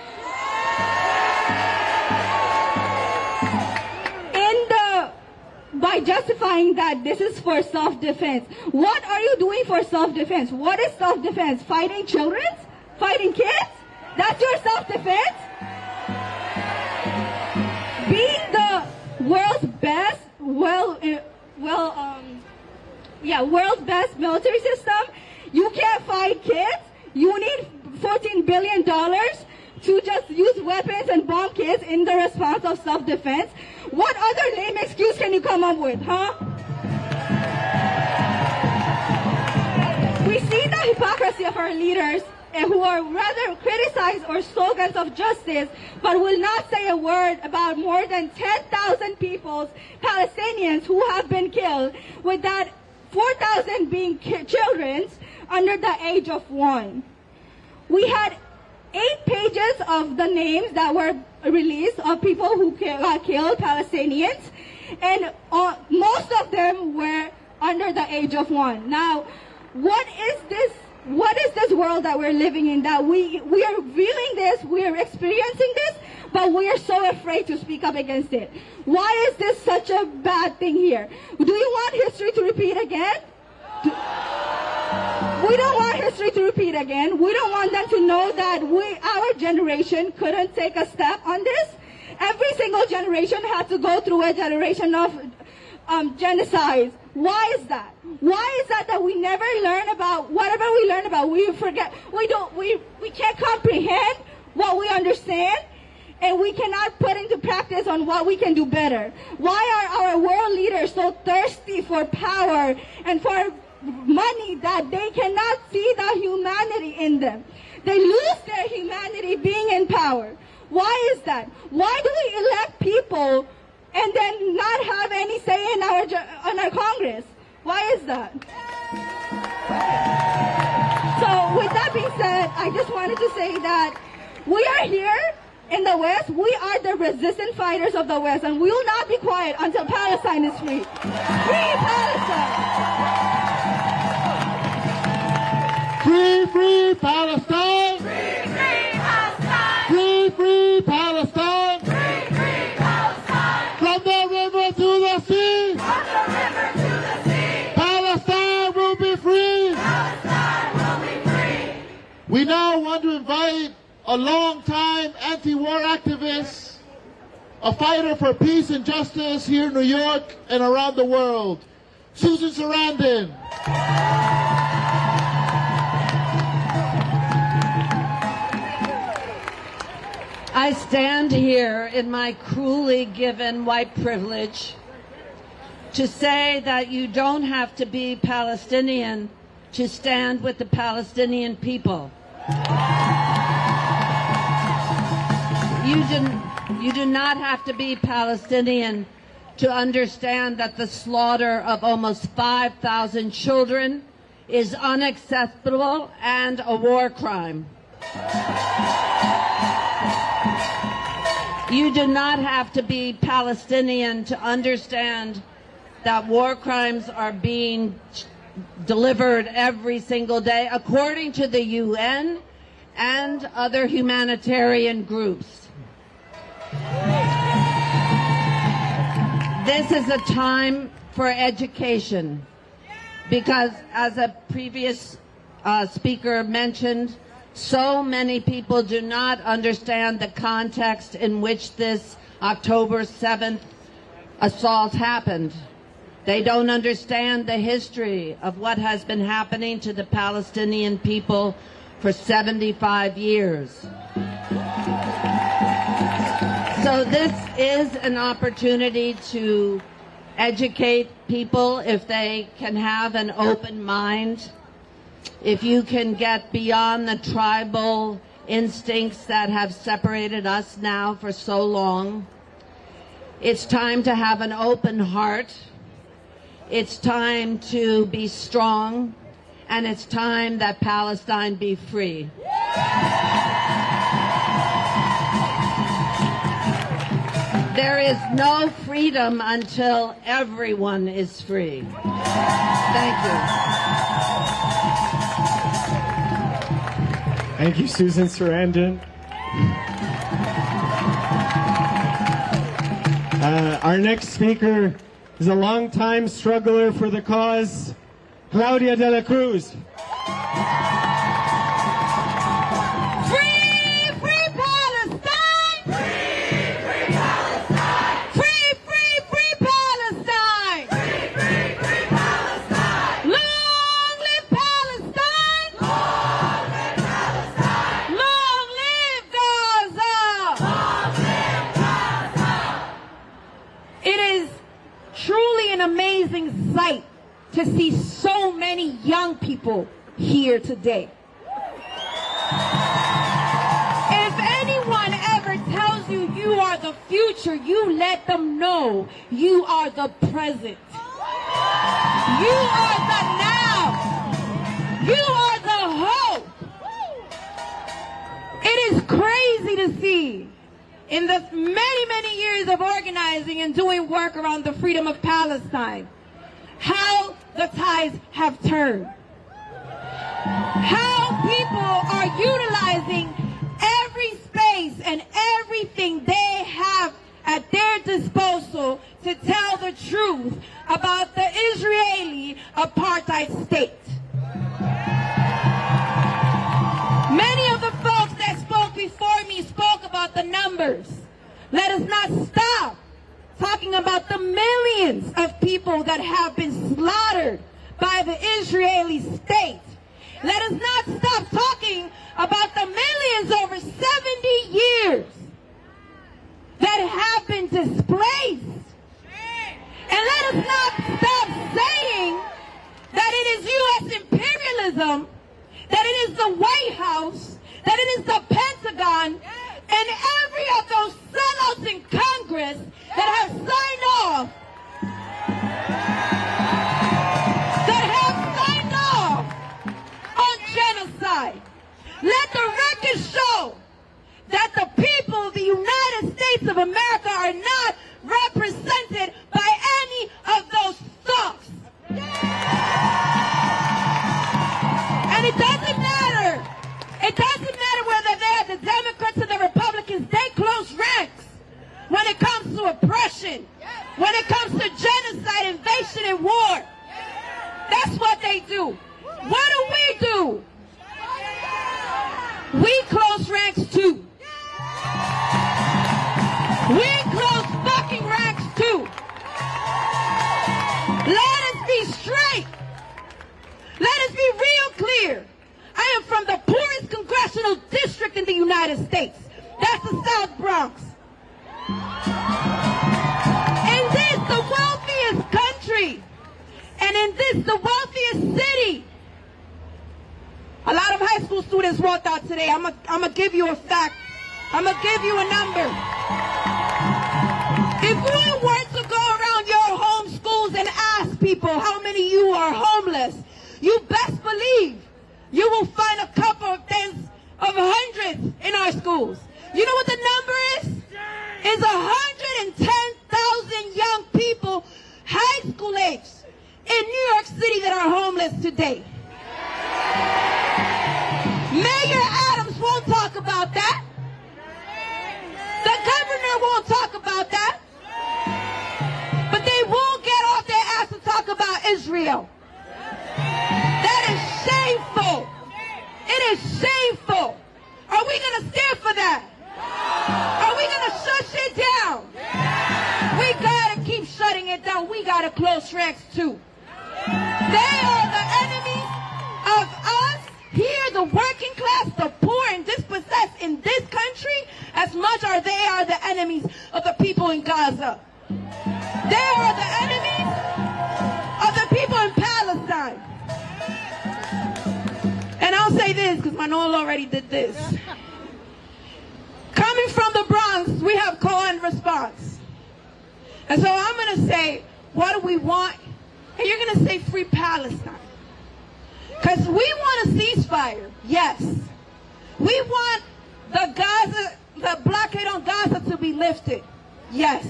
by justifying that this is for self-defense. What are you doing for self-defense? What is self-defense? Fighting children? Fighting kids? That's your self-defense? world's best military system, you can't fight kids. You need $14 billion to just use weapons and bomb kids in the response of self-defense. What other lame excuse can you come up with, huh? We see the hypocrisy of our leaders who are rather criticized or slogans of justice, but will not say a word about more than 10,000 people, Palestinians, who have been killed, with that 4,000 being children under the age of 1. We had 8 pages of the names that were released of people who got killed, Palestinians, and most of them were under the age of 1. Now, what is this world that we're living in, that we are viewing this, we are experiencing this, but we are so afraid to speak up against it? Why is this such a bad thing here? Do you want history to repeat again? We don't want history to repeat again. We don't want them to know that our generation couldn't take a step on this. Every single generation had to go through a generation of genocide. Why is that? Why is that we never learn about whatever we learn about? We forget. We can't comprehend what we understand, and we cannot put into practice on what we can do better. Why are our world leaders so thirsty for power and for money that they cannot see the humanity in them? They lose their humanity being in power. Why is that? Why do we elect people and then not have any say in our Congress? Why is that? So with that being said, I just wanted to say that we are here in the West. We are the resistant fighters of the West, and we will not be quiet until Palestine is free. Free Palestine! Free, free Palestine! Free, free Palestine! Free, free Palestine! Free, free Palestine! From the river to the sea! From the river to the sea! Palestine will be free! Palestine will be free! We now want to invite a long-time anti-war activist, a fighter for peace and justice here in New York and around the world, Susan Sarandon. I stand here in my cruelly given white privilege to say that you don't have to be Palestinian to stand with the Palestinian people. You do not have to be Palestinian to understand that the slaughter of almost 5,000 children is unacceptable and a war crime. You do not have to be Palestinian to understand that war crimes are being delivered every single day, according to the UN and other humanitarian groups. This is a time for education, because as a previous speaker mentioned, so many people do not understand the context in which this October 7th assault happened. They don't understand the history of what has been happening to the Palestinian people for 75 years. So this is an opportunity to educate people if they can have an open mind. If you can get beyond the tribal instincts that have separated us now for so long. It's time to have an open heart. It's time to be strong. And it's time that Palestine be free. There is no freedom until everyone is free. Thank you. Thank you, Susan Sarandon. Our next speaker is a longtime struggler for the cause, Claudia de la Cruz. Look to see so many young people here today. If anyone ever tells you you are the future, you let them know you are the present. You are the now. You are the hope. It is crazy to see in the many, many years of organizing and doing work around the freedom of Palestine, how the tides have turned. How people are utilizing every space and everything they have at their disposal to tell the truth about the Israeli apartheid state. Many of the folks that spoke before me spoke about the numbers. Let us not stop talking about the millions of people that have been slaughtered by the Israeli state. Let us not stop talking about the millions over 70 years that have been displaced. And let us not stop saying that it is U.S. imperialism, that it is the White House, that it is the Pentagon, and every of those sellouts in Congress that have signed off, on genocide. Let the record show that the people of the United States of America are not represented by any of those thugs. And it doesn't matter. It doesn't matter whether they're the Democrats or the Republicans. They close ranks when it comes to oppression, when it comes to genocide, invasion, and war. That's what they do. What do? We close ranks too. We close fucking ranks too. Let us be straight. Let us be real clear. I am from the poorest congressional district in the United States. That's the South Bronx. In this, the wealthiest country, and in this, the wealthiest city. A lot of high school students walked out today. I'm gonna give you a fact. I'm gonna give you a number. If we were to go around your home schools and ask people how many of you are homeless, you best believe you will find a couple of tens of hundreds in our schools. You know what the number is? It's 110,000 young people, high school age, in New York City that are homeless today. Mayor Adams won't talk about that. The governor won't talk about that. But they will get off their ass to talk about Israel. That is shameful. It is shameful. Are we going to stand for that? Are we going to shut shit down? We got to keep shutting it down. We got to close ranks too. They are the enemies of us here, the working class, the poor and dispossessed in this country, as much as they are the enemies of the people in Gaza. They are the enemies of the people in Palestine. And I'll say this, because Manolo already did this. Coming from the Bronx, we have call and response. And so I'm going to say, what do we want? And you're going to say free Palestine. Because we want a ceasefire, yes. We want the blockade on Gaza to be lifted, yes.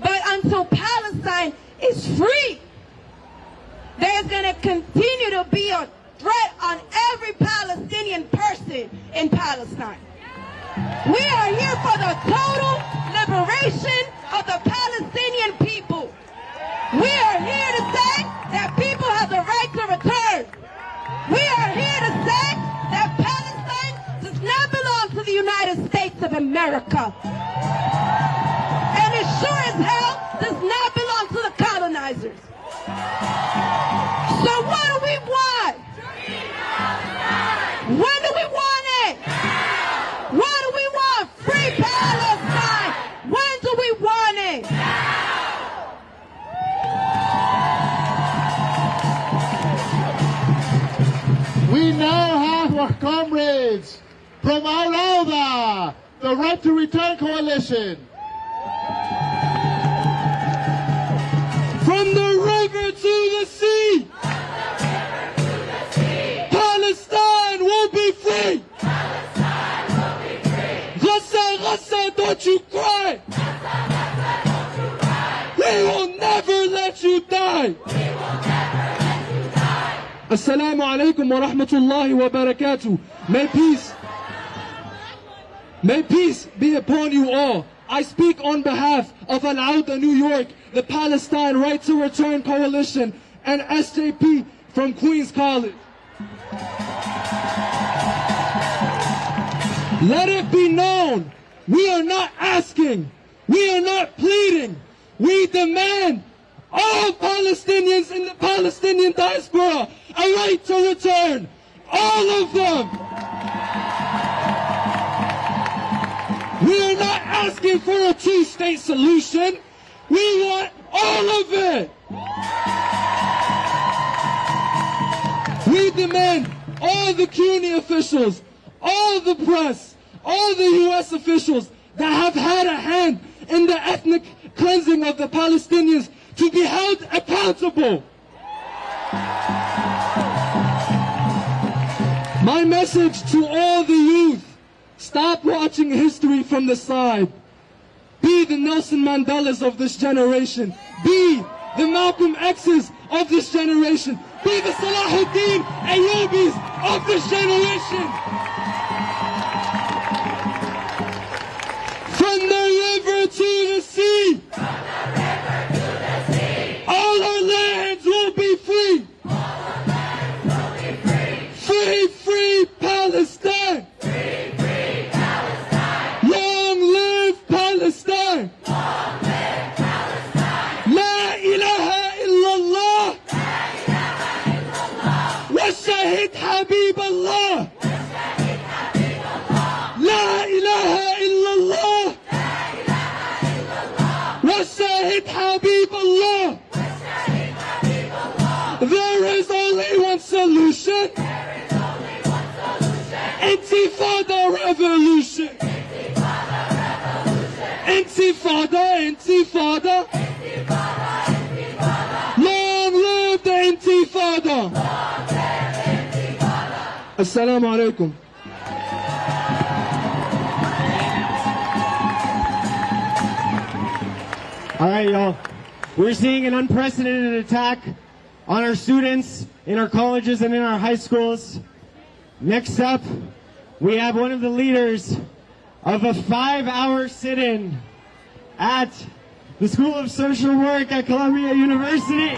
But until Palestine is free, there's going to continue to be a threat on every Palestinian person in Palestine. We are here for the total liberation of the Palestinian people. We are here to say that people have the right to return. We are here to say that Palestine does not belong to the United States of America. And it sure as hell does not belong to the colonizers. So what do we want? When do we want it? What do we want? Free Palestine. When do we want it? from Al Rawda, the Right to Return Coalition. From the river to the sea, Palestine will be free. Gaza, Gaza, don't you cry. We will never let you die. Assalamu alaikum wa rahmatullahi wa barakatuh. May peace be upon you all. I speak on behalf of Al Rawda, New York, the Palestine Right to Return Coalition, and SJP from Queens College. Let it be known, we are not asking, we are not pleading, we demand all Palestinians in the Palestinian diaspora a right to return, all of them. We are not asking for a two-state solution. We want all of it. We demand all the CUNY officials, all the press, all the U.S. officials that have had a hand in the ethnic cleansing of the Palestinians to be held accountable. My message to all the youth: stop watching history from the side. Be the Nelson Mandelas of this generation. Be the Malcolm X's of this generation. Be the Salahuddin Ayyubis of this generation. From the river to the sea, all our lands will be free. Free, free Palestine. Long live Palestine. La ilaha illallah. Washahid Habib Allah. La ilaha illallah. Washahid Habib Allah. There is only one solution. Intifada revolution. Intifada, intifada. Long live the intifada. Assalamu alaikum. All right, y'all. We're seeing an unprecedented attack on our students in our colleges and in our high schools. Next up, we have one of the leaders of a 5-hour sit-in at the School of Social Work at Columbia University.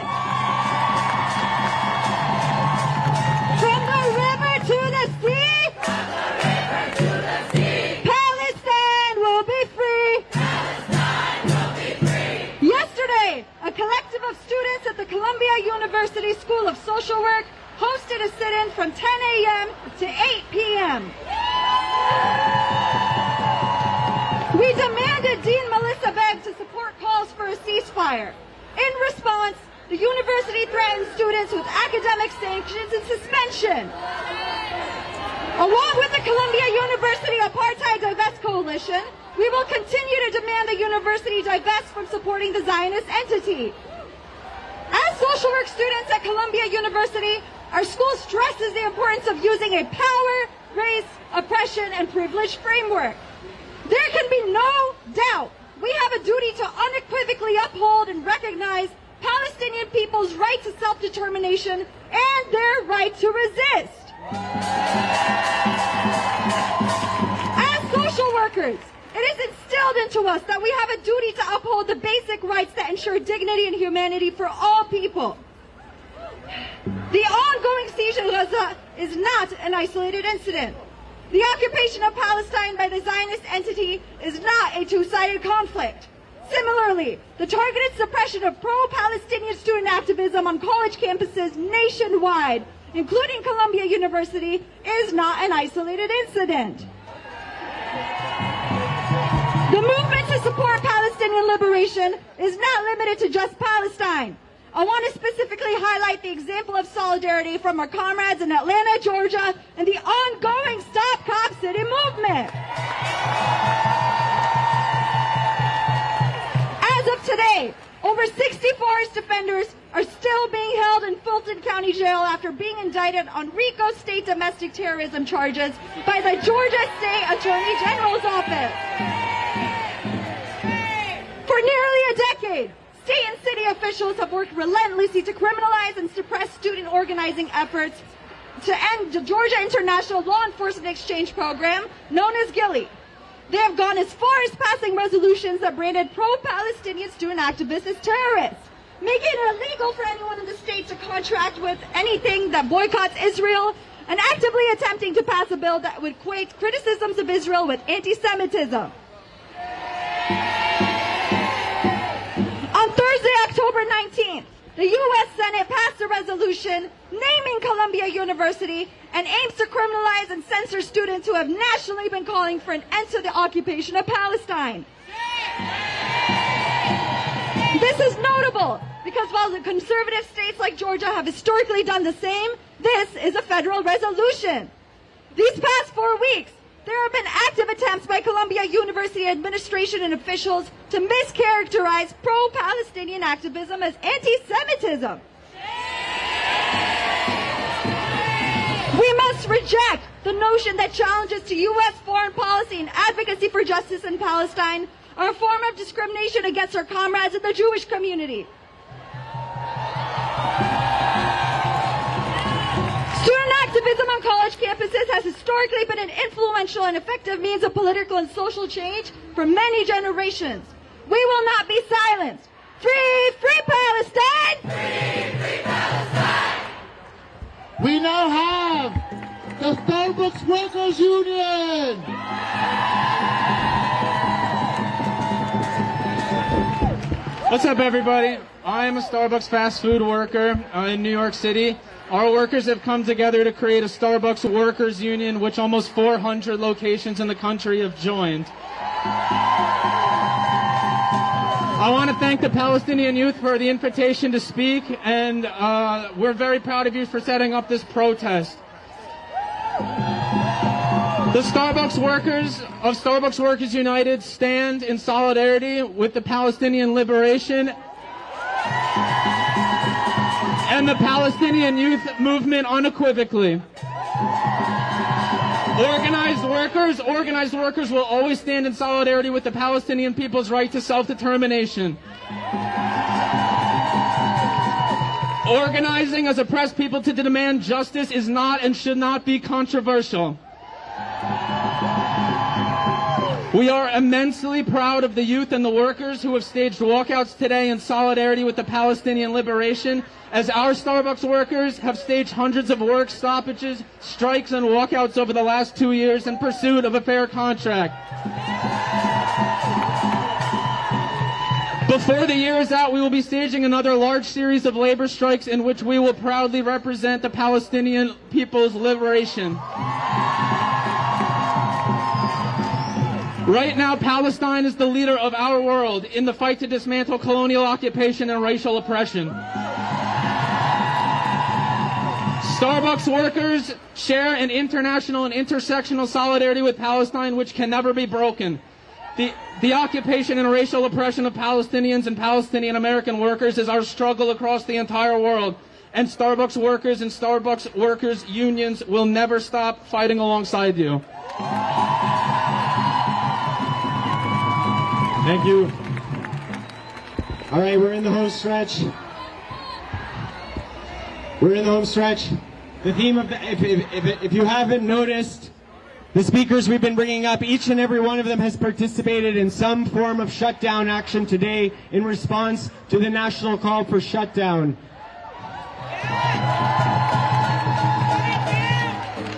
From the river to the sea, Palestine will be free. Yesterday, a collective of students at the Columbia University School of Social Work hosted a sit-in from 10 a.m. to 8 p.m. We demanded Dean Melissa Begg to support calls for a ceasefire. In response, the university threatened students with academic sanctions and suspension. Along with the Columbia University Apartheid Divest Coalition, we will continue to demand the university divest from supporting the Zionist entity. As social work students at Columbia University, our school stresses the importance of using a power, race, oppression, and privilege framework. There can be no doubt we have a duty to unequivocally uphold and recognize Palestinian people's right to self-determination and their right to resist. As social workers, it is instilled into us that we have a duty to uphold the basic rights that ensure dignity and humanity for all people. The ongoing siege of Gaza is not an isolated incident. The occupation of Palestine by the Zionist entity is not a two-sided conflict. Similarly, the targeted suppression of pro-Palestinian student activism on college campuses nationwide, including Columbia University, is not an isolated incident. The movement to support Palestinian liberation is not limited to just Palestine. I want to specifically highlight the example of solidarity from our comrades in Atlanta, Georgia, and the ongoing Stop Cop City movement. movement. As of today, over 60 forest defenders are still being held in Fulton County Jail after being indicted on RICO state domestic terrorism charges by the Georgia State Attorney General's office. For nearly a decade, state and city officials have worked relentlessly to criminalize and suppress student organizing efforts to end the Georgia International Law Enforcement Exchange Program, known as GILLY. They have gone as far as passing resolutions that branded pro-Palestinian student activists as terrorists, making it illegal for anyone in the state to contract with anything that boycotts Israel, and actively attempting to pass a bill that would equate criticisms of Israel with anti-Semitism. On Thursday, October 19th, the U.S. Senate passed a resolution naming Columbia University and aims to criminalize and censor students who have nationally been calling for an end to the occupation of Palestine. This is notable because while the conservative states like Georgia have historically done the same, this is a federal resolution. These past 4 weeks, there have been active attempts by Columbia University administration and officials to mischaracterize pro-Palestinian activism as anti-Semitism. We must reject the notion that challenges to U.S. foreign policy and advocacy for justice in Palestine are a form of discrimination against our comrades in the Jewish community. Student activism on college campuses has historically been an influential and effective means of political and social change for many generations. We will not be silenced. Free, free Palestine! Free, free Palestine! We now have the Starbucks Workers Union. What's up, everybody? I am a Starbucks fast food worker in New York City. Our workers have come together to create a Starbucks Workers Union, which almost 400 locations in the country have joined. I want to thank the Palestinian youth for the invitation to speak, and we're very proud of you for setting up this protest. The Starbucks workers of Starbucks Workers United stand in solidarity with the Palestinian liberation and the Palestinian youth movement unequivocally. Organized workers will always stand in solidarity with the Palestinian people's right to self-determination. Organizing as oppressed people to demand justice is not and should not be controversial. We are immensely proud of the youth and the workers who have staged walkouts today in solidarity with the Palestinian liberation, as our Starbucks workers have staged hundreds of work stoppages, strikes, and walkouts over the last 2 years in pursuit of a fair contract. Before the year is out, we will be staging another large series of labor strikes in which we will proudly represent the Palestinian people's liberation. Right now, Palestine is the leader of our world in the fight to dismantle colonial occupation and racial oppression. Starbucks workers share an international and intersectional solidarity with Palestine which can never be broken. The occupation and racial oppression of Palestinians and Palestinian American workers is our struggle across the entire world, and Starbucks workers and Starbucks workers unions will never stop fighting alongside you. Thank you. All right, we're in the home stretch. We're in the home stretch. The theme of if you haven't noticed, the speakers we've been bringing up, each and every one of them has participated in some form of shutdown action today in response to the national call for shutdown.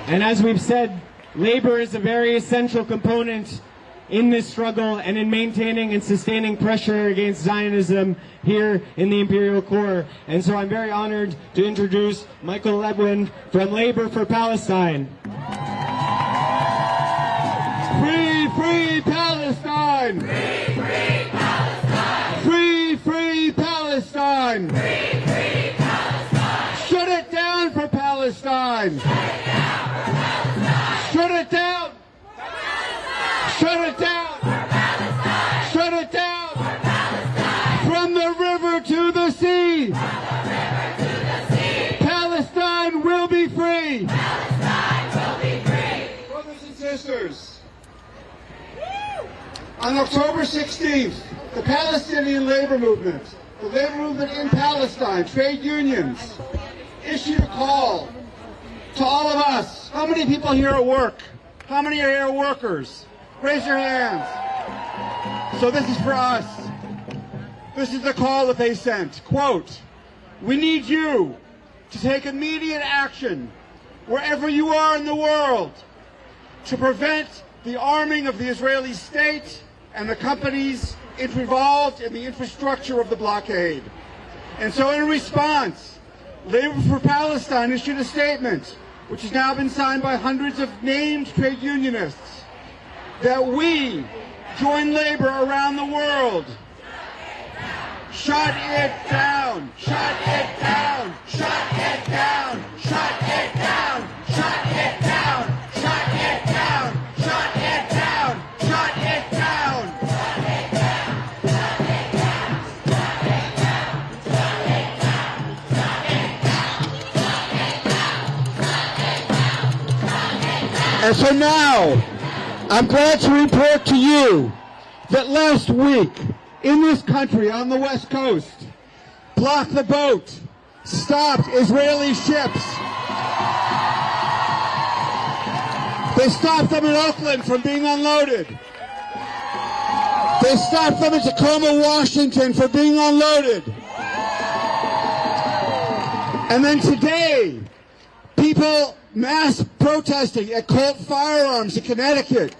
And as we've said, labor is a very essential component in this struggle and in maintaining and sustaining pressure against Zionism here in the Imperial Core. And so I'm very honored to introduce Michael Ledwin from Labor for Palestine. Free, free Palestine! Free, free Palestine! Free, free Palestine! Free, free Palestine! Shut it down for Palestine! Shut it down for Palestine! Shut it down! For Palestine! Shut it down. Shut it down. From the river to the sea. Palestine will be free. Brothers and sisters, on October 16th, the Palestinian labor movement, the labor movement in Palestine, trade unions, issued a call to all of us. How many people here at work? How many are here workers? Raise your hands. So this is for us. This is the call that they sent. Quote, we need you to take immediate action wherever you are in the world to prevent the arming of the Israeli state and the companies involved in the infrastructure of the blockade. And so in response, Labor for Palestine issued a statement, which has now been signed by hundreds of named trade unionists, that we join labor around the world. Shut it down! Shut it down! Shut it down! Shut it down! Shut it down! Shut it down! Shut it down! Shut it down! And so now, I'm glad to report to you that last week, in this country, on the West Coast, Block the Boat stopped Israeli ships. They stopped them in Oakland from being unloaded. They stopped them in Tacoma, Washington from being unloaded. And then today, people mass protesting at Colt Firearms in Connecticut,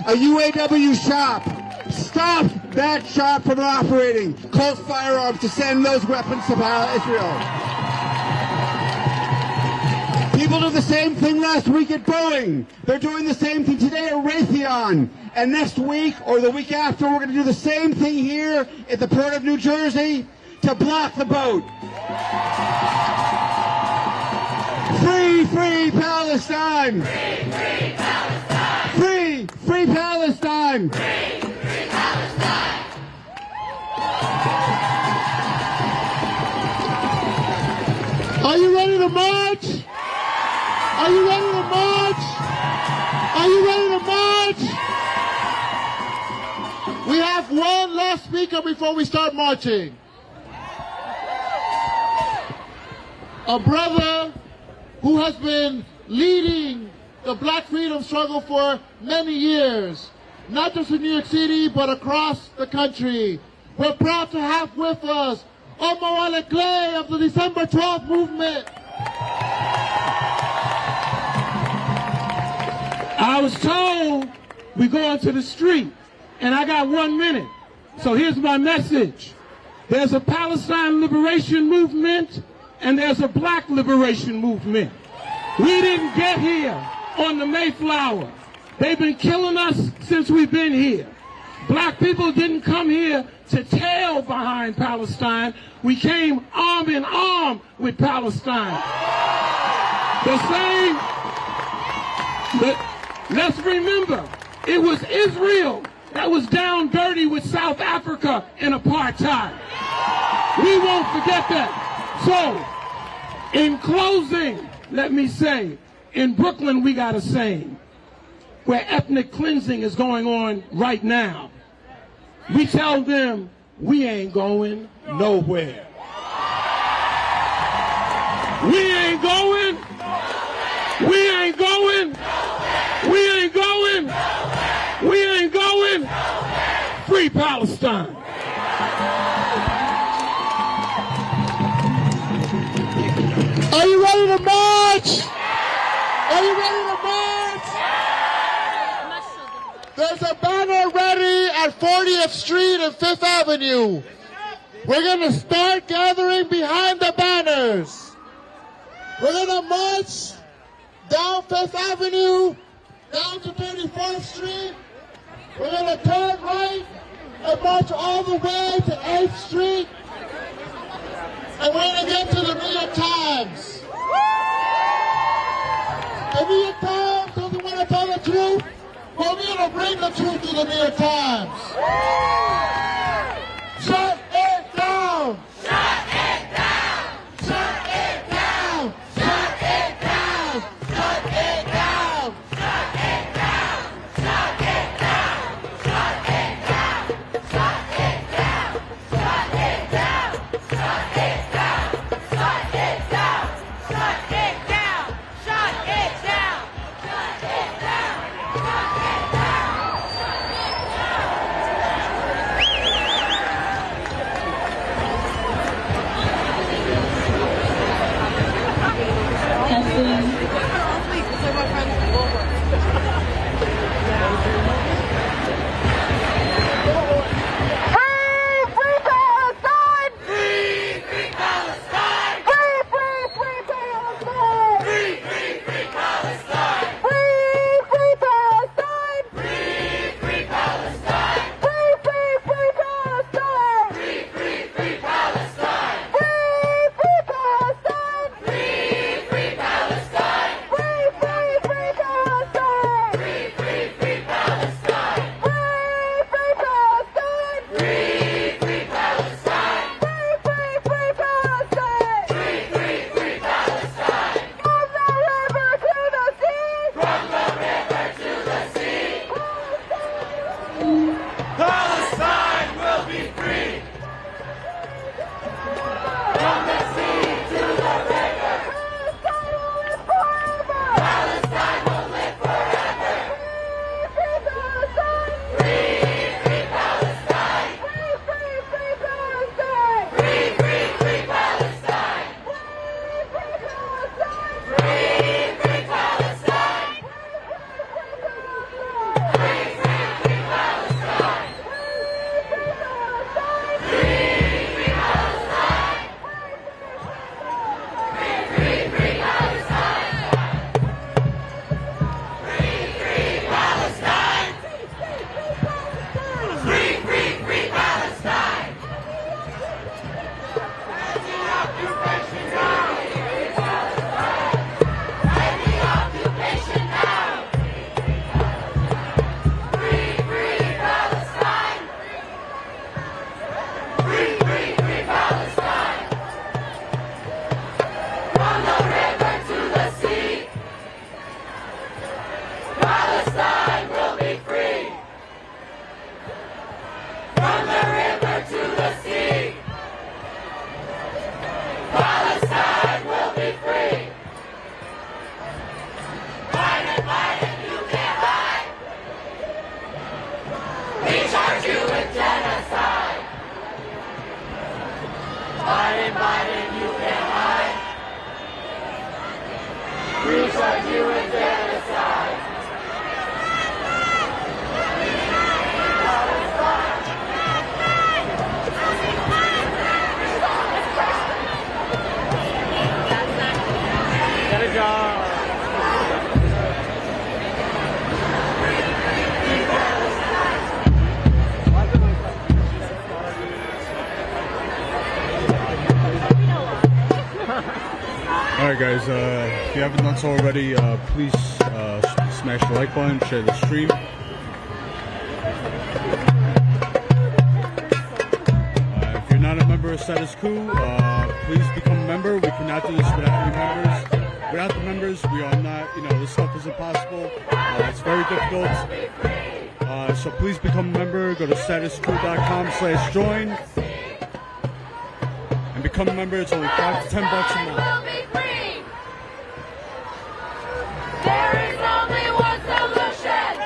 a UAW shop, stopped that shop from operating, Colt Firearms, to send those weapons to Israel. People did the same thing last week at Boeing. They're doing the same thing today at Raytheon. And next week, or the week after, we're going to do the same thing here at the Port of New Jersey to block the boat. Free, free Palestine! Free, free Palestine! Free, free Palestine! Free, free Palestine! Are you ready to march? Are you ready to march? Are you ready to march? We have one last speaker before we start marching. A brother who has been leading the black freedom struggle for many years, not just in New York City, but across the country. We're proud to have with us Omar Clay of the December 12th movement. I was told we go into the street, and I got 1 minute. So here's my message. There's a Palestine liberation movement, and there's a black liberation movement. We didn't get here on the Mayflower. They've been killing us since we've been here. Black people didn't come here to tail behind Palestine. We came arm in arm with Palestine. Let's remember, it was Israel that was down dirty with South Africa in apartheid. We won't forget that. So, in closing, let me say, in Brooklyn we got a saying, where ethnic cleansing is going on right now. We tell them, we ain't going nowhere. We ain't going. We ain't going. We ain't going. We ain't going. Free Palestine. Are you ready to march? Are you ready to march? There's a banner ready at 40th Street and 5th Avenue. We're going to start gathering behind the banners. We're going to march down 5th Avenue, down to 34th Street. We're going to turn right and march all the way to 8th Street. And we're going to get to the New York Times. The New York Times doesn't want to tell the truth. Well, we're going to bring speak the truth to the New York Times. Shut it down! Shut it down! Shut it down! Shut it down! Shut it down! Shut it down! Shut it down! Shut it down! Shut it down! Shut it down! Shut it down! Shut it down! Shut it down! Shut it down! Shut it down! Palestine will be free! From the sea to the river! Palestine will live forever! Free Palestine! Free, free Palestine! Free, free, free Palestine! Free, free, free Palestine! Free, free Palestine! Free, free, free Palestine! Palestine will be free! From the river to the sea! Palestine will be free! Biden, Biden, you can't hide! We charge you with genocide! Biden, Biden, you can't hide! We charge you with genocide! Alright guys, if you haven't done so already, please smash the like button, share the stream. If you're not a member of Status Coup, please become a member. We cannot do this without any members. Without the members, we are not, this stuff is impossible. It's very difficult. So please become a member. Go to StatusCoup.com/join and become a member. It's only $5 to $10 a month. There is only one solution!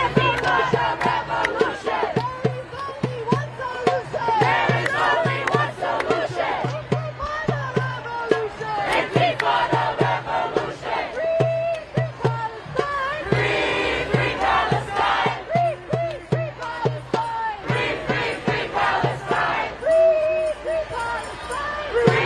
Revolution! Revolution! There is only one solution! And for the revolution! Free, free Palestine! Free, free, free Palestine! Free, free, free Palestine! Free, free Palestine!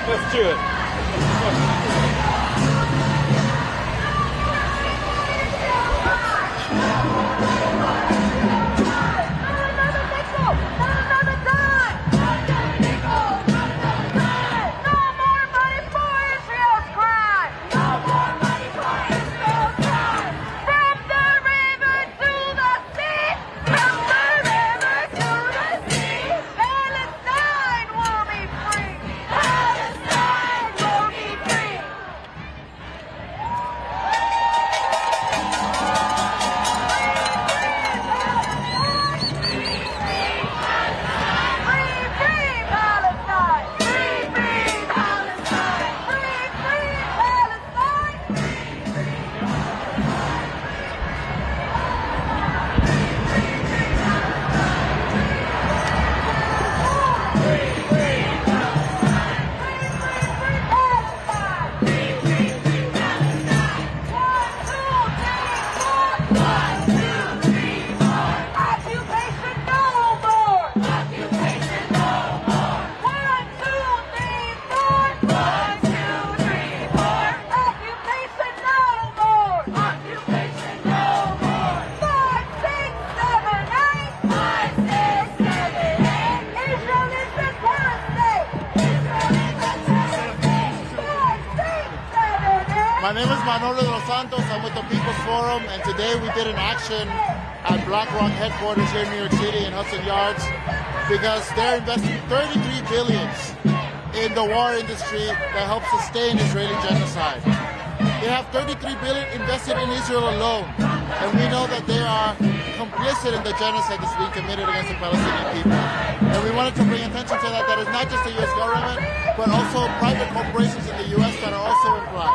Let's do it. My name is Manolo de los Santos. I'm with the People's Forum, and today we did an action at BlackRock headquarters here in New York City in Hudson Yards because they're investing $33 billion in the war industry that helps sustain Israeli genocide. They have $33 billion invested in Israel alone, and we know that they are complicit in the genocide that's being committed against the Palestinian people. And we wanted to bring attention to that is not just the U.S. government, but also private corporations in the U.S. that are also implied.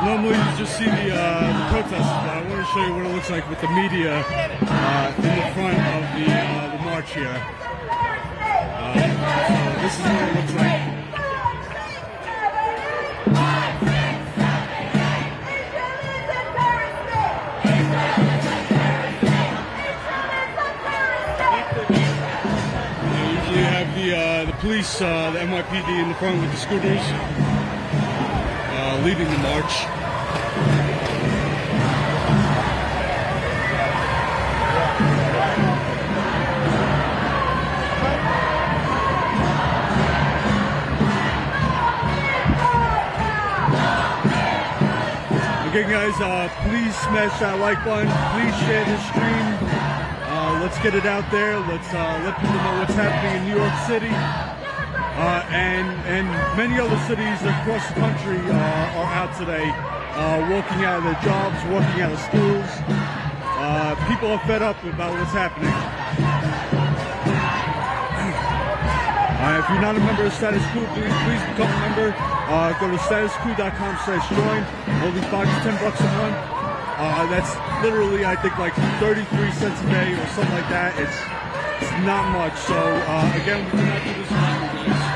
Normally you just see the protests, but I want to show you what it looks like with the media in the front of the march here. So this is what it looks like. You have the police, the NYPD in the front with the scooters, leading the march. Again, guys, please smash that like button. Please share this stream. Let's get it out there. Let's let people know what's happening in New York City. And many other cities across the country are out today, walking out of their jobs, walking out of schools. People are fed up about what's happening. If you're not a member of Status Coup, please become a member. Go to StatusCoup.com/join. Only $5 to $10 a month. That's literally, I think, like 33 cents a day or something like that. It's not much. So again, we cannot do this for you guys.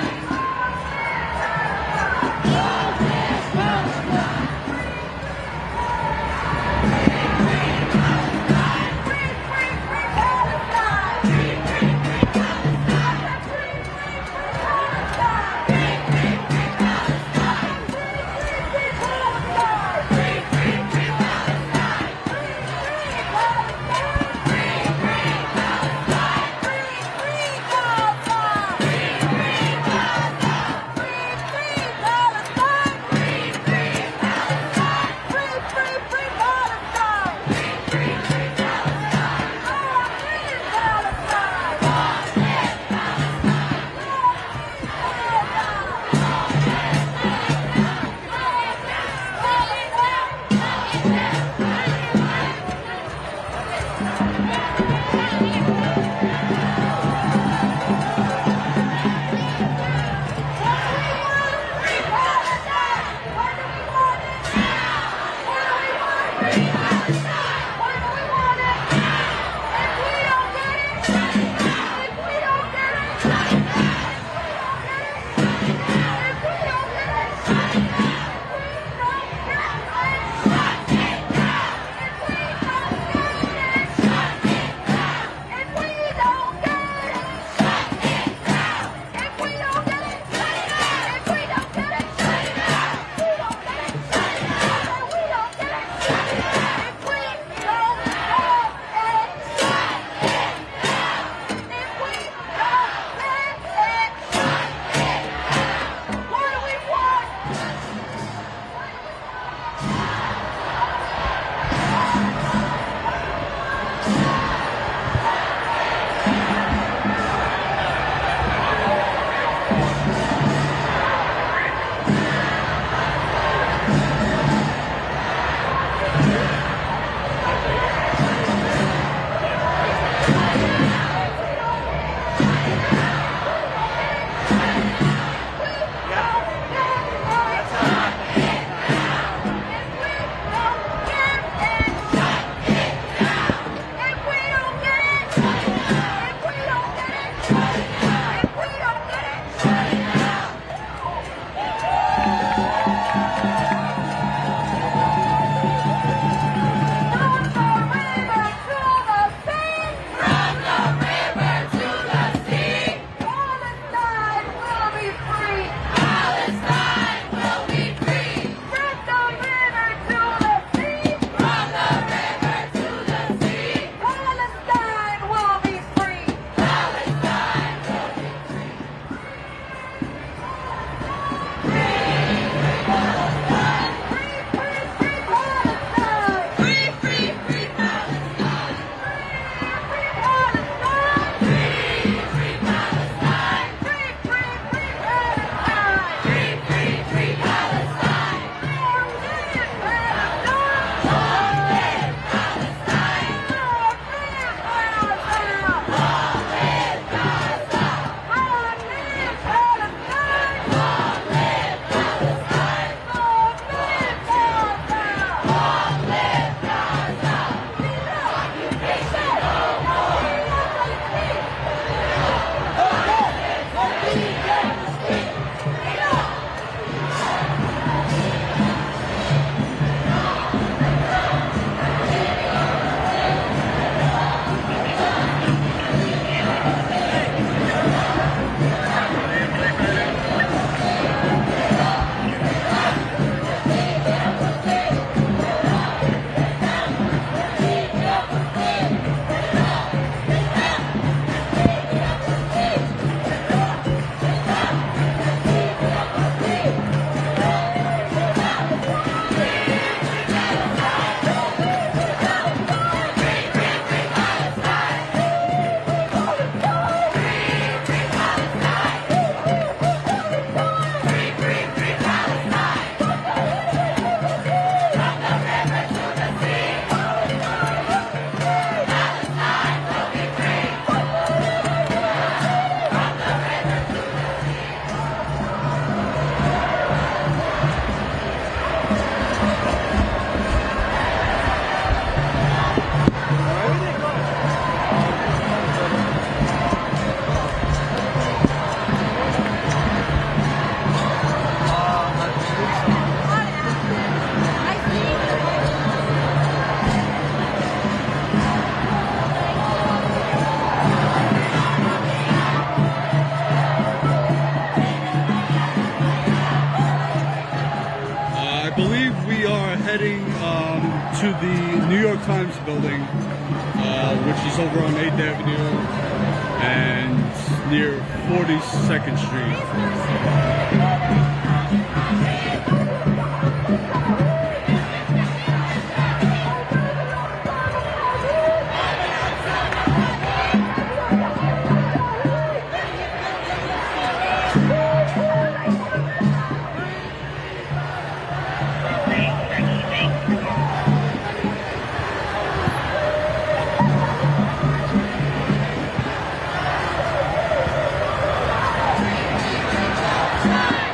Times building, which is over on 8th Avenue and near 42nd Street. Shut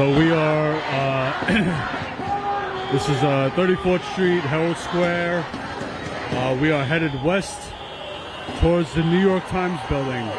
So we are, this is 34th Street, Herald Square. We are headed west towards the New York Times building.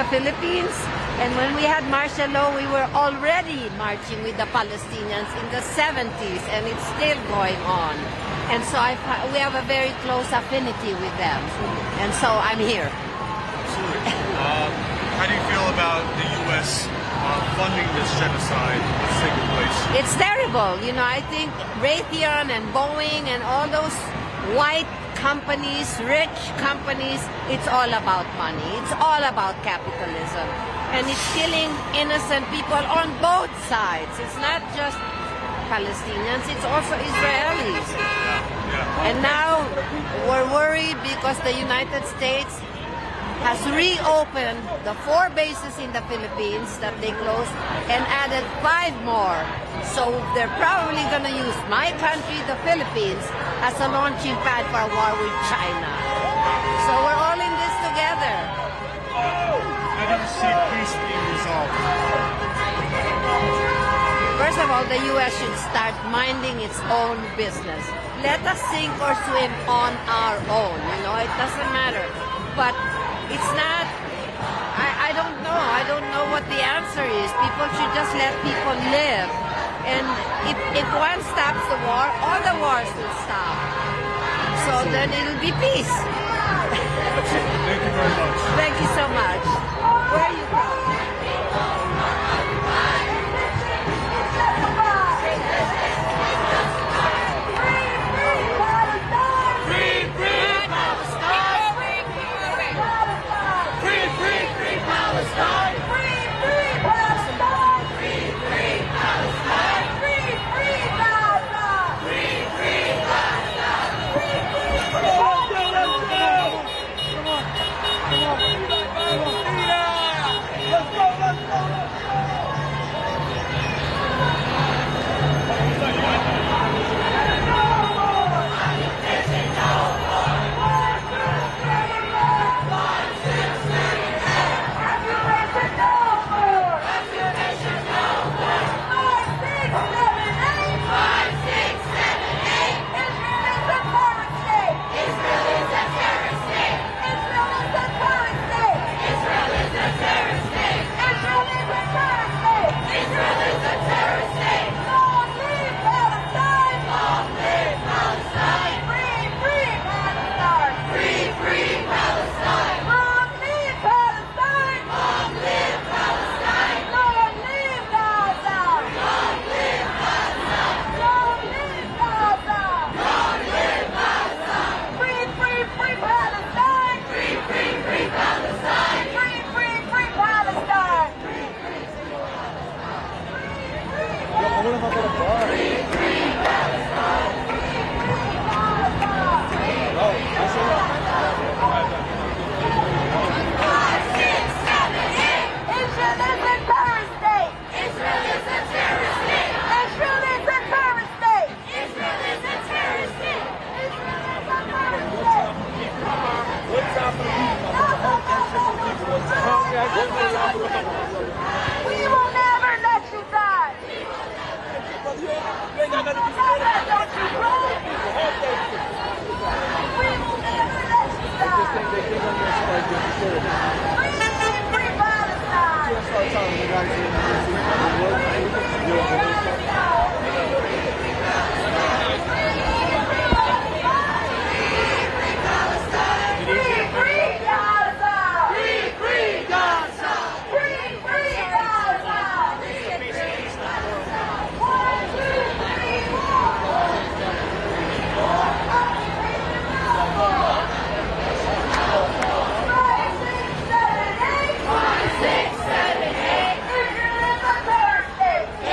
Philippines, and when we had martial law, we were already marching with the Palestinians in the 70s, and it's still going on. And so we have a very close affinity with them, and so I'm here. Absolutely. How do you feel about the U.S. Funding this genocide that's taking place? It's terrible. You know, I think Raytheon and Boeing and all those white companies, rich companies, it's all about money. It's all about capitalism. And it's killing innocent people on both sides. It's not just Palestinians, it's also Israelis. And now we're worried because the United States has reopened the 4 bases in the Philippines that they closed and added 5 more. So they're probably going to use my country, the Philippines, as a launching pad for a war with China. So we're all in this together. How do you see peace being resolved? First of all, the U.S. should start minding its own business. Let us sink or swim on our own. You know, it doesn't matter. But it's not, I don't know. I don't know what the answer is. People should just let people live. And if one stops the war, all the wars will stop. So then it'll be peace. Thank you very much. Thank you so much. Where are you from?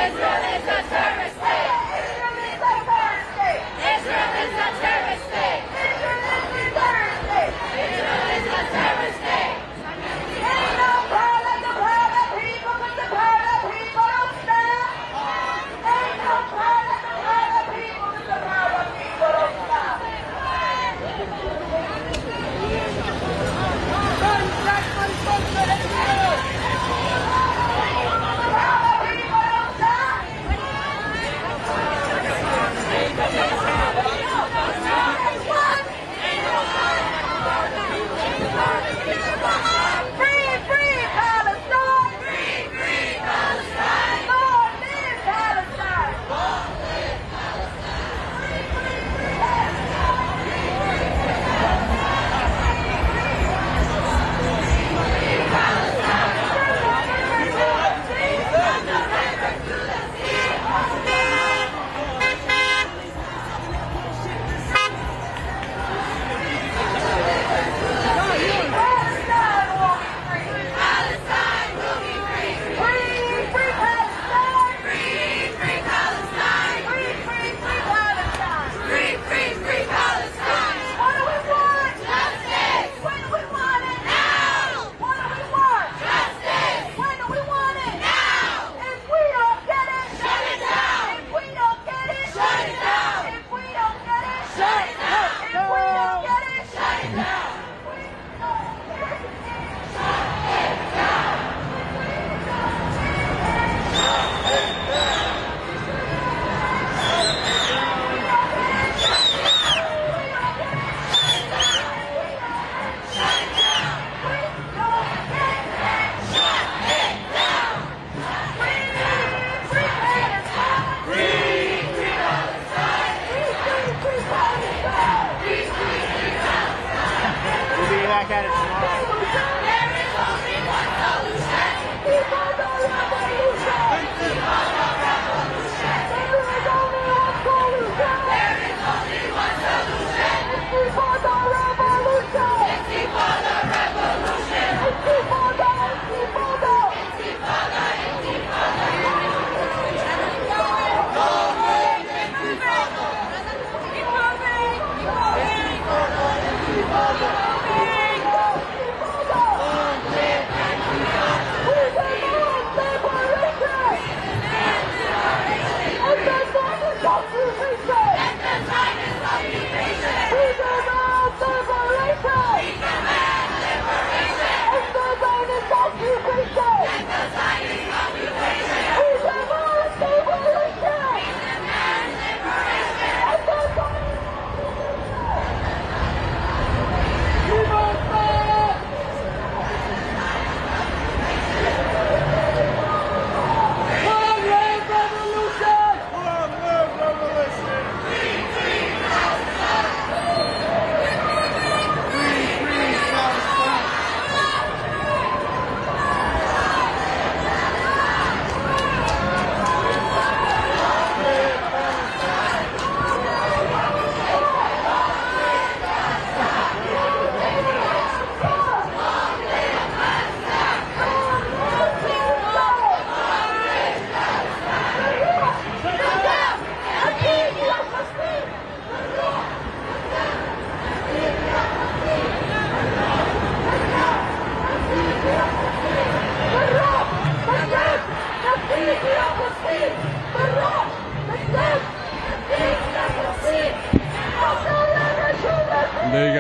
Israel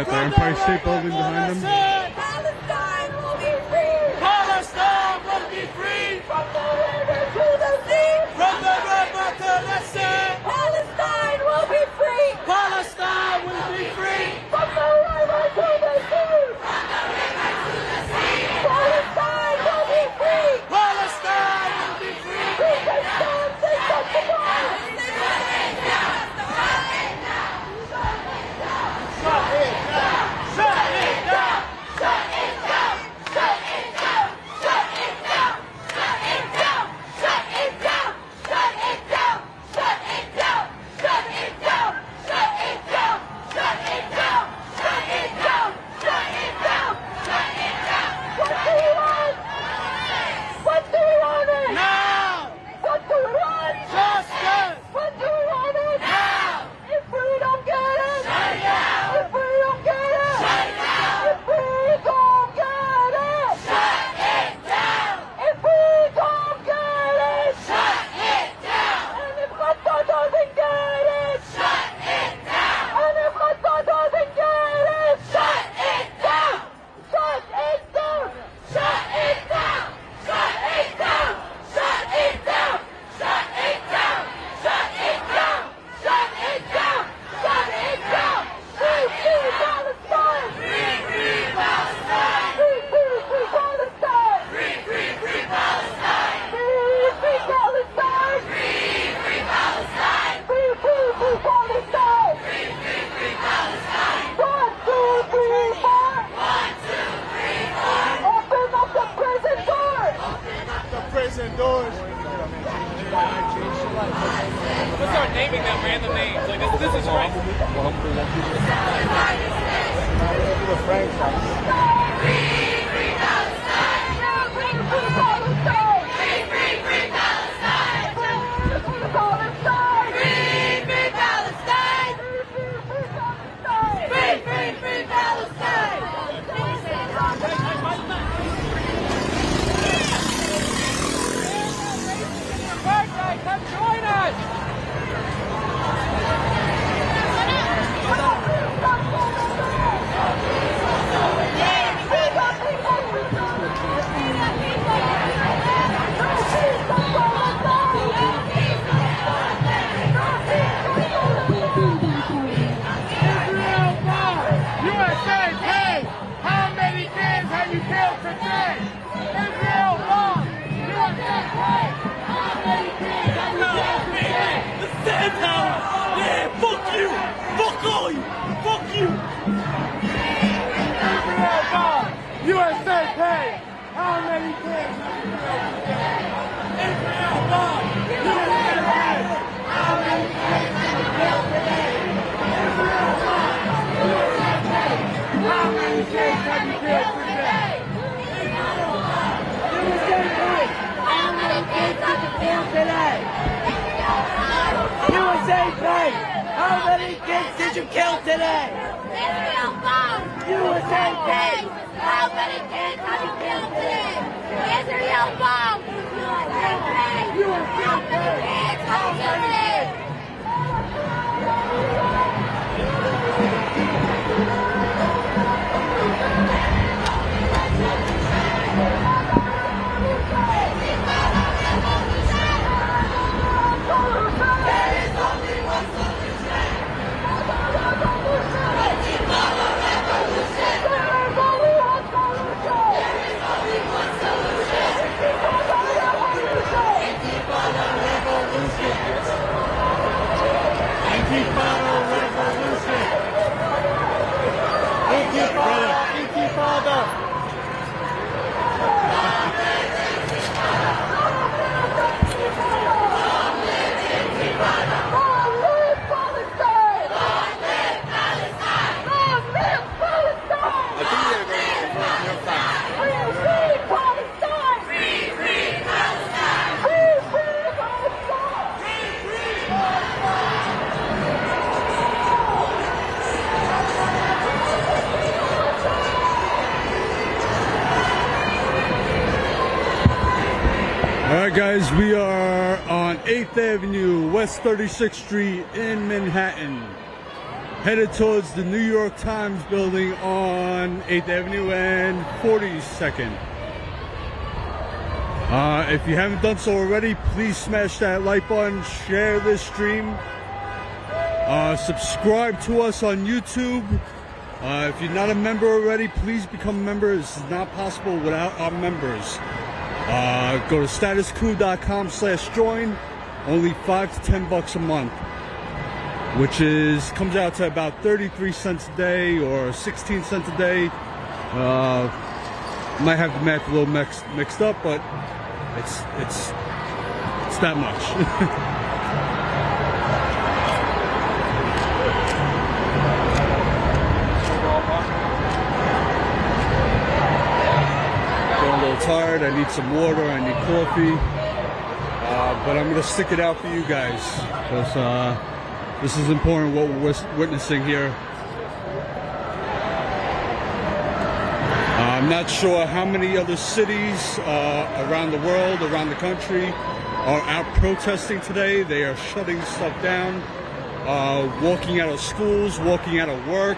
at the Empire State Building behind them. Palestine will be free. Palestine will be free. From the river to the sea. From the river to the sea. Palestine will be free. Palestine will be free. From the river to the sea. From the river to the sea. Palestine will be free. Palestine will be free. We can stand and stop the war. Shut it down. Shut it down. Shut it down. Shut it down. Shut it down. Shut it down. Shut it down. Shut it down. Shut it down. Shut it down. Shut it down. Shut it down. Shut it down. Shut it down. Shut it down. What do we want? What do we want it? Now. What do we want? Justice. What do we want it? Now. If we don't get it. Shut it down. If we don't get it. Shut it down. If we don't get it. Shut it down. If we don't get it. Shut it down. And if Qatar doesn't get it. Shut it down. And if Qatar doesn't get it. Shut it down. Shut it down. Shut it down. Shut it down. Shut it down. Shut it down. Shut it down. Shut it down. Shut it down. Free, free Palestine. Free, free Palestine. Free, free, free Palestine. Free, free, free Palestine. Free, free Palestine. Free, free Palestine. Free, free, free Palestine. Free, free, free Palestine. 1, 2, 3, 4. 1, 2, 3, 4. Open up the prison doors. Open up the prison doors. Let's start naming them random names. Like this is right. Free, free Palestine. Free, free Palestine. Free, free, free Palestine. Free, free Palestine. Free, free Palestine. Free, free, free Palestine. Come join us. USA, hey, how many kids have you killed today? Israel Gaza, USA, hey, how many kids have you killed today? The same power. Yeah, fuck you. Fuck all you. Fuck you. Israel Gaza, USA, hey, how many kids have you killed today? Israel Gaza, USA, hey, how many kids have you killed today? Israel Gaza, USA, hey, how many kids have you killed today? USA, hey, how many kids did you kill today? Israel Gaza. USA, hey, How many kids have you killed today? Israel Gaza. How many kids have you killed today? Alright guys, we are on 8th Avenue, West 36th Street in Manhattan. headed towards the New York Times building on 8th Avenue and 42nd. If you haven't done so already, please smash that like button, share this stream, subscribe to us on YouTube. If you're not a member already, please become a member. This is not possible without our members. Go to StatusCoup.com/join. Only $5 to $10 a month, which comes out to about 33 cents a day or 16 cents a day. Might have the math a little mixed up, but it's that much. Tired, I need some water, I need coffee, but I'm going to stick it out for you guys because this is important what we're witnessing here. I'm not sure how many other cities around the world, around the country are out protesting today. They are shutting stuff down, walking out of schools, walking out of work.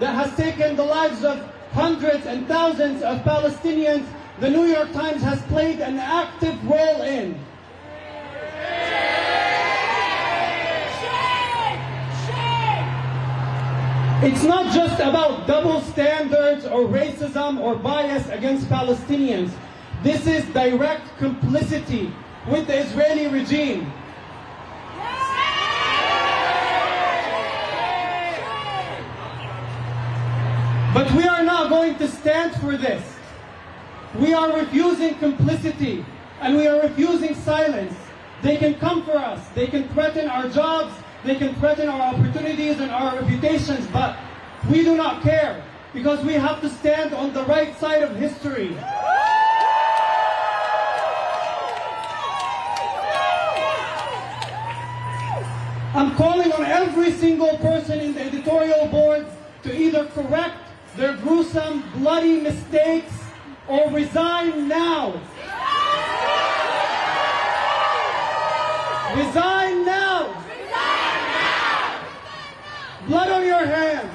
that has taken the lives of hundreds and thousands of Palestinians, the New York Times has played an active role in. It's not just about double standards or racism or bias against Palestinians. This is direct complicity with the Israeli regime. But we are not going to stand for this. We are refusing complicity and we are refusing silence. They can come for us. They can threaten our jobs. They can threaten our opportunities and our reputations, but we do not care because we have to stand on the right side of history. I'm calling on every single person in the editorial board to either correct their gruesome, bloody mistakes or resign now. Resign now. Blood on your hands.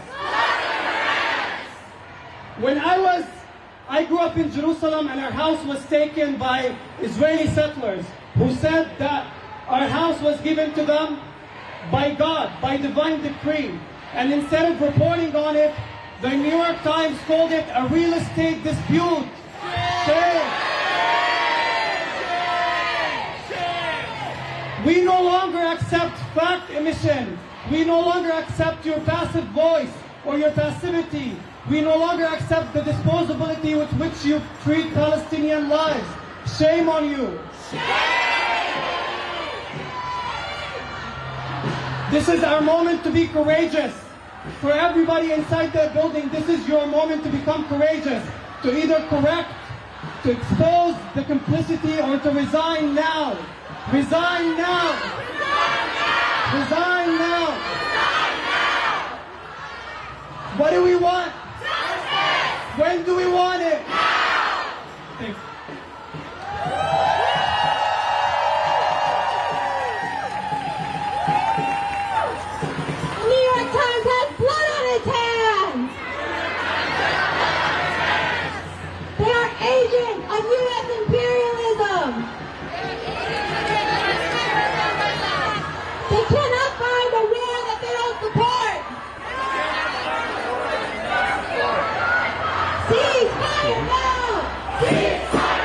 When I grew up in Jerusalem and our house was taken by Israeli settlers who said that our house was given to them by God, by divine decree. And instead of reporting on it, the New York Times called it a real estate dispute. Shame. We no longer accept fact emission. We no longer accept your passive voice or your passivity. We no longer accept the disposability with which you treat Palestinian lives. Shame on you. This is our moment to be courageous. For everybody inside the building, this is your moment to become courageous. To either correct, to expose the complicity, or to resign now. Resign now. Resign now. What do we want? Justice. When do we want it? Now. Thanks. The New York Times has blood on its hands. They are agents of U.S. imperialism. They cannot find a war that they don't support. Ceasefire now! Ceasefire!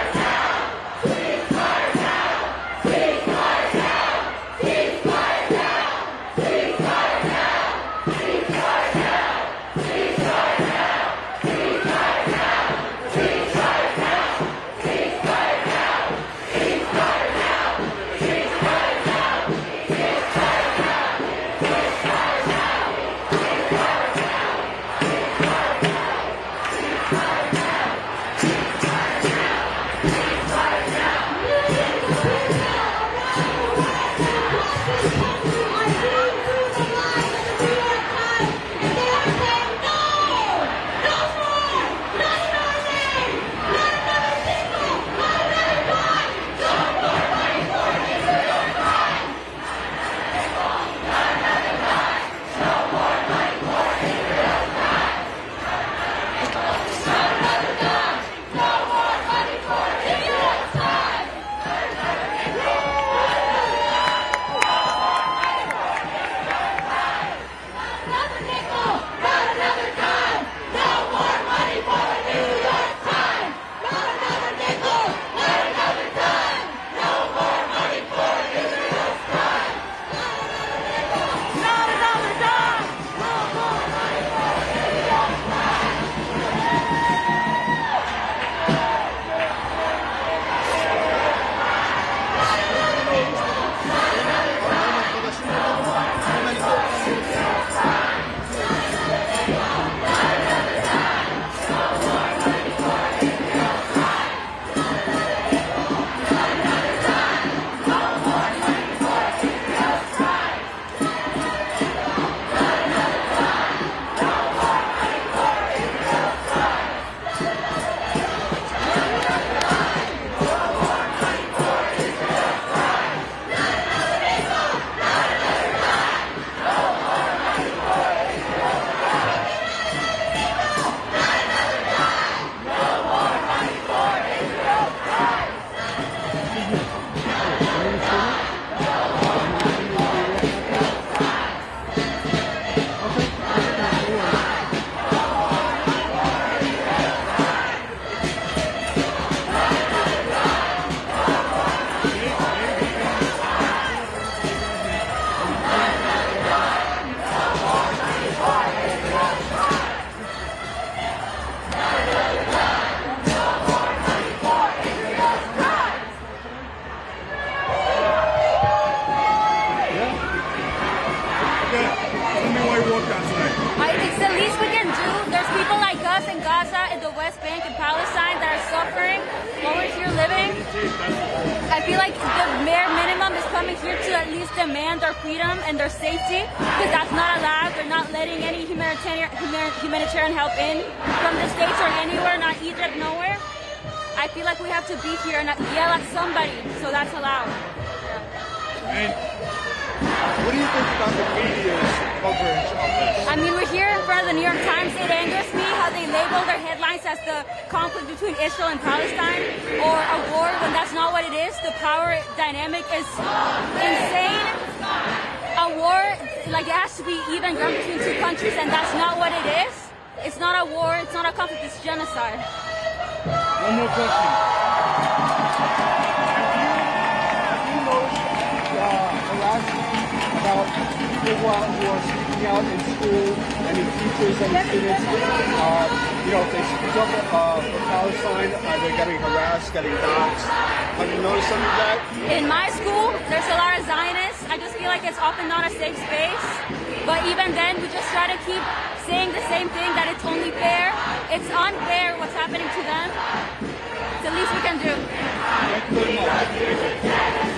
I feel like the bare minimum is coming here to at least demand their freedom and their safety, because that's not allowed. They're not letting any humanitarian help in from the States or anywhere, not Egypt, nowhere. I feel like we have to be here and yell at somebody, so that's allowed. And what do you think about the media's coverage of this? I mean, we're here in front of the New York Times. It angers me how they label their headlines as the conflict between Israel and Palestine or a war when that's not what it is. The power dynamic is insane. A war, like, it has to be even ground between two countries, and that's not what it is. It's not a war, it's not a conflict, it's genocide. One more question. Have you noticed harassment about people who are speaking out in school and the teachers and the students? If they speak up for Palestine, they're getting harassed, getting doxxed. Have you noticed some of that? In my school, there's a lot of Zionists. I just feel like it's often not a safe space. But even then, we just try to keep saying the same thing, that it's only fair. It's unfair what's happening to them. It's the least we can do. Thank you very much.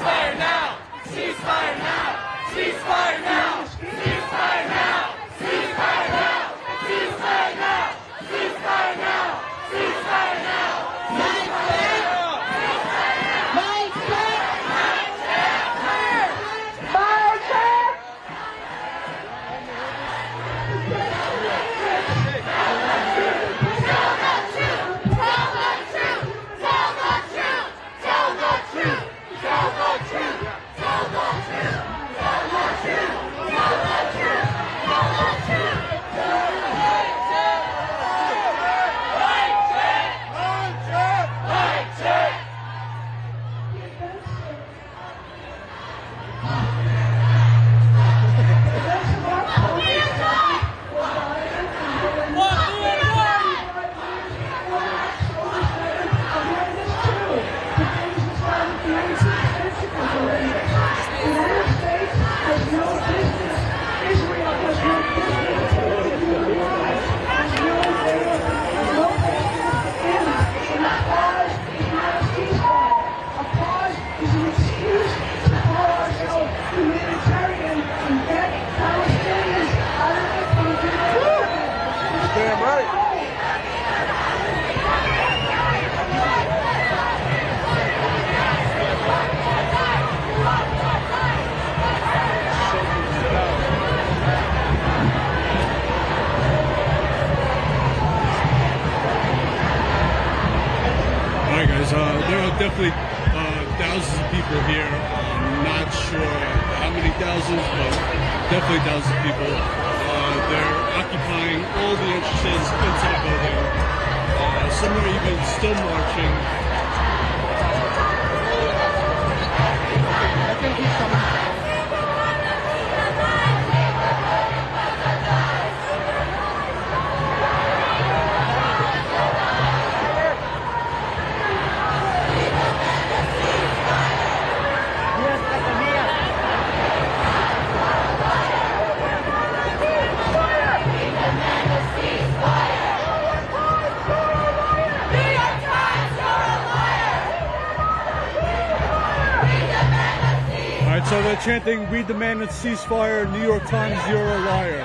Ceasefire now! Ceasefire now! Ceasefire now! Ceasefire now! Ceasefire now! Ceasefire now! Ceasefire now! Ceasefire now! There are definitely thousands of people here. I'm not sure how many thousands, but definitely thousands of people. They're occupying all the entrances into the building. Some are even still marching. So they're chanting, "We demand a ceasefire, New York Times, you're a liar."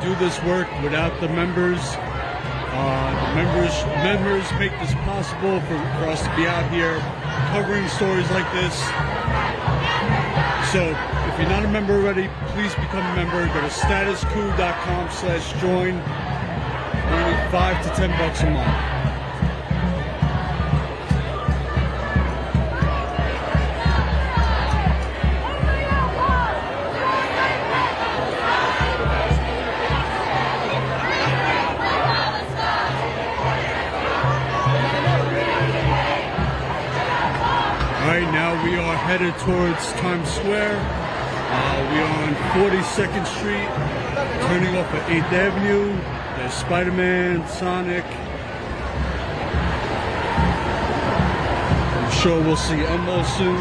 do this work without the members. Members make this possible for us to be out here covering stories like this. So if you're not a member already, please become a member. Go to statuscoup.com/join. Only $5 to $10 a month. Now we are headed towards Times Square. We are on 42nd Street, turning off at 8th Avenue. There's Spider-Man, Sonic. I'm sure we'll see Elmo soon.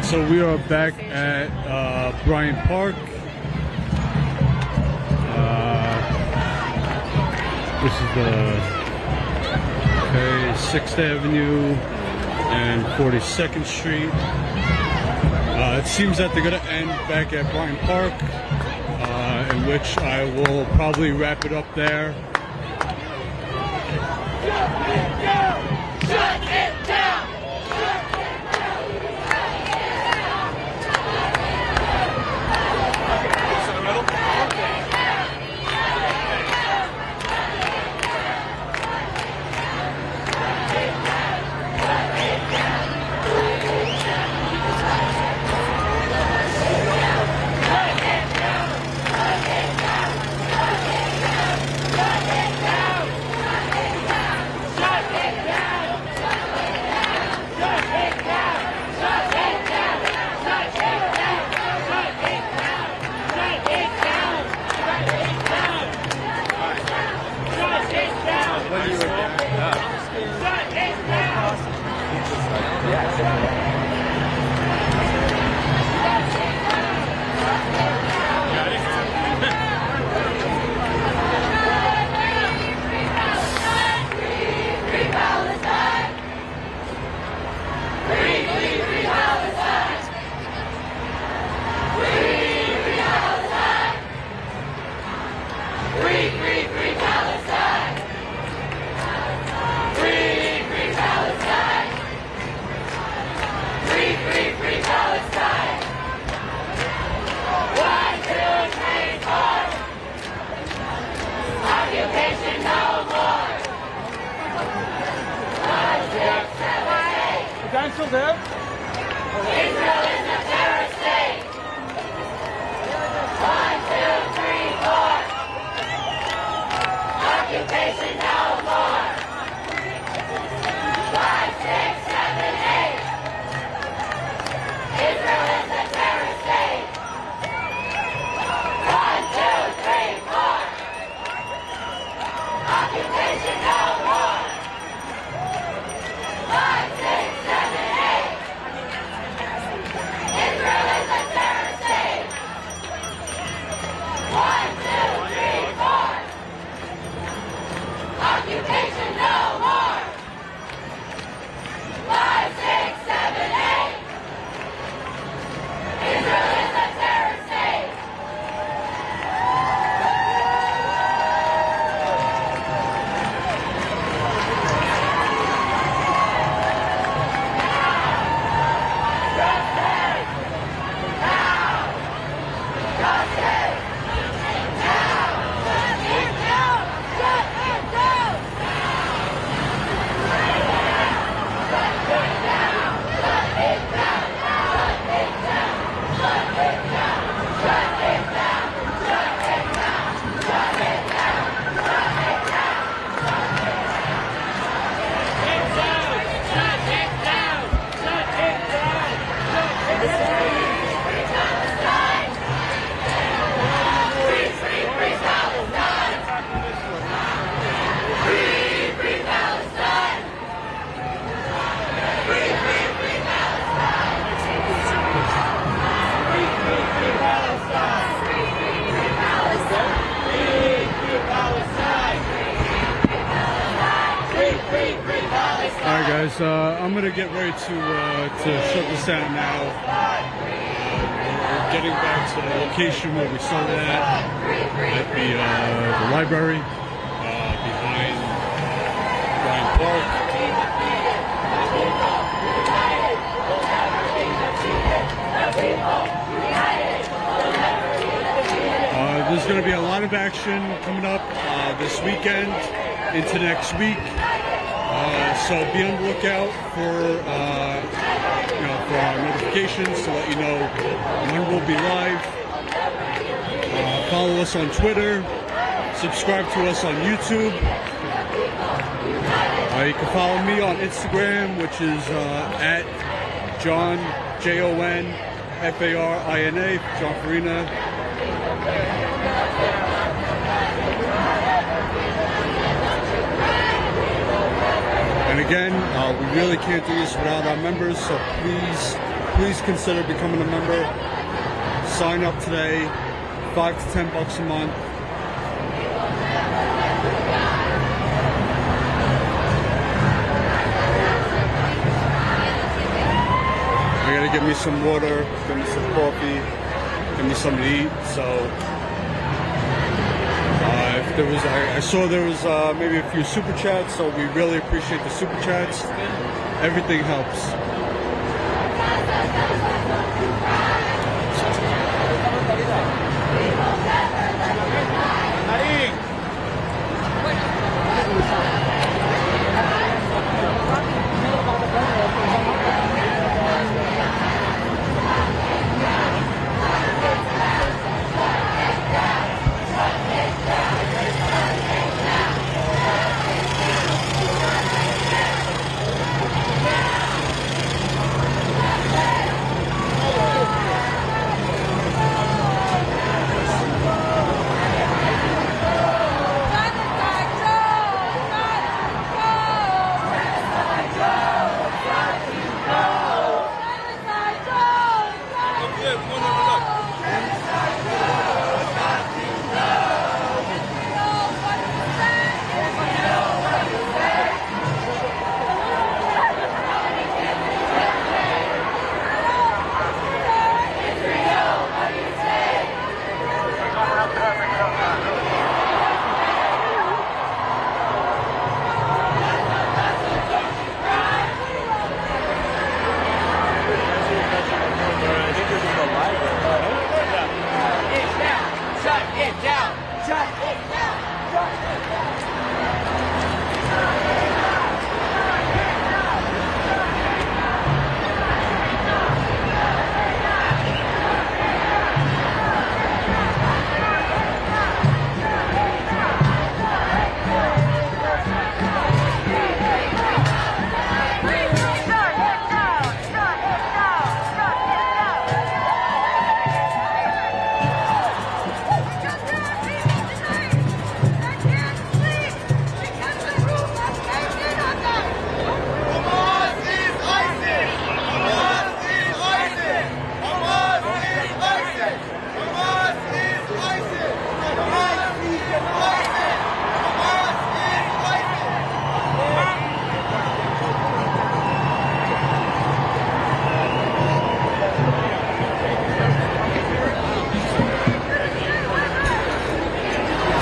So we are back at Bryant Park. This is the 6th Avenue and 42nd Street. It seems that they're going to end back at Bryant Park, in which I will probably wrap it up there. Shut it down! There? Israel is a terrorist state. 1, 2, 3, 4. Occupation no more. 5, 6, 7, 8. Israel is a terrorist state. 1, 2, 3, 4. Occupation no more. 5, 6, 7, 8. Israel is a terrorist state. 1, 2, 3, 4. Occupation no more. 5, 6, 7, 8. Israel is a terrorist state. Alright guys, I'm going to get ready to shut this down now. We're getting back to the location where we started at the library behind Bryant Park. There's going to be a lot of action coming up this weekend into next week. So be on the lookout for for our notifications to let you know when we'll be live. Follow us on Twitter. Subscribe to us on YouTube. You can follow me on Instagram, which is at John JONFARINA, John Farina. And again, we really can't do this without our members, so please please consider becoming a member. Sign up today, $5 to $10 a month. I gotta get me some water, get me some coffee, get me something to eat. So if there was, I saw there was maybe a few super chats. So we really appreciate the super chats. Everything helps.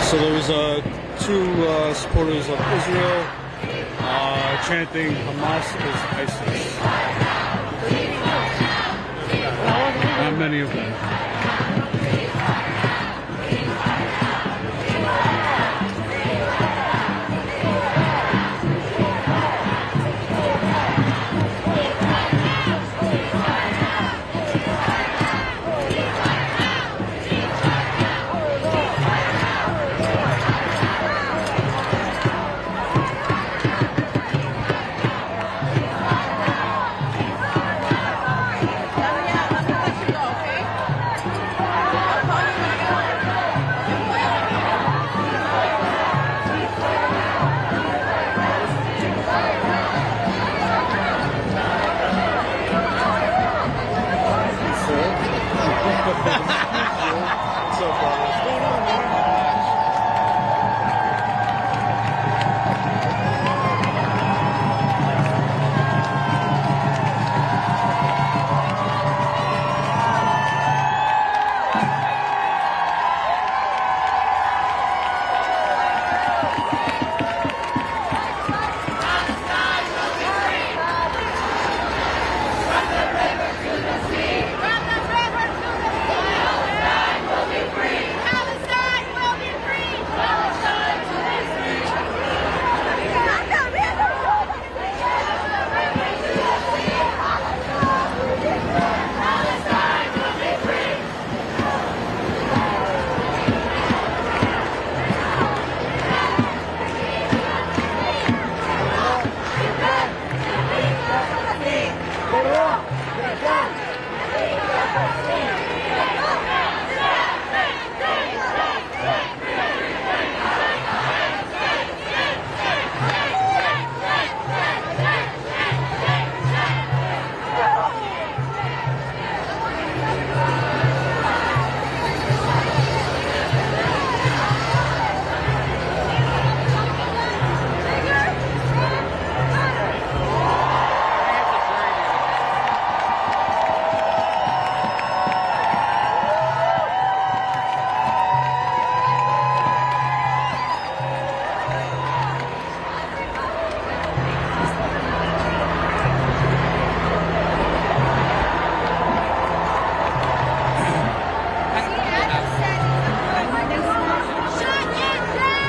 So there was two supporters of Israel chanting Hamas is ISIS. Not many of them.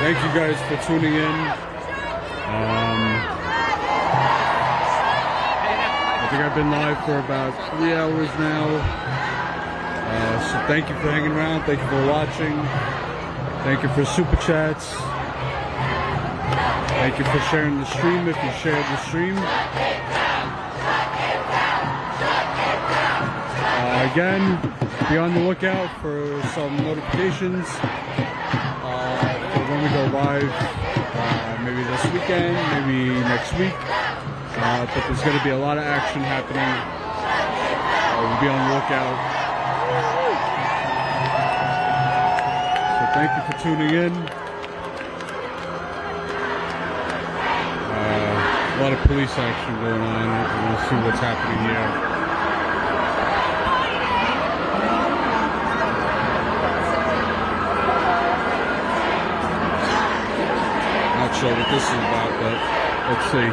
Thank you guys for tuning in. I think I've been live for about 3 hours now. So thank you for hanging around. Thank you for watching. Thank you for super chats. Thank you for sharing the stream if you shared the stream. Again, be on the lookout for some notifications for when we go live. Maybe this weekend, maybe next week. But there's going to be a lot of action happening. We'll be on the lookout. So thank you for tuning in. A lot of police action going on. We'll see what's happening here. Not sure what this is about, but let's see.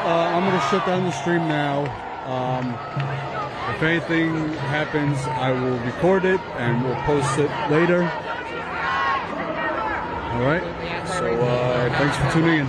I'm going to shut down the stream now. If anything happens, I will record it and we'll post it later. All right. So thanks for tuning in.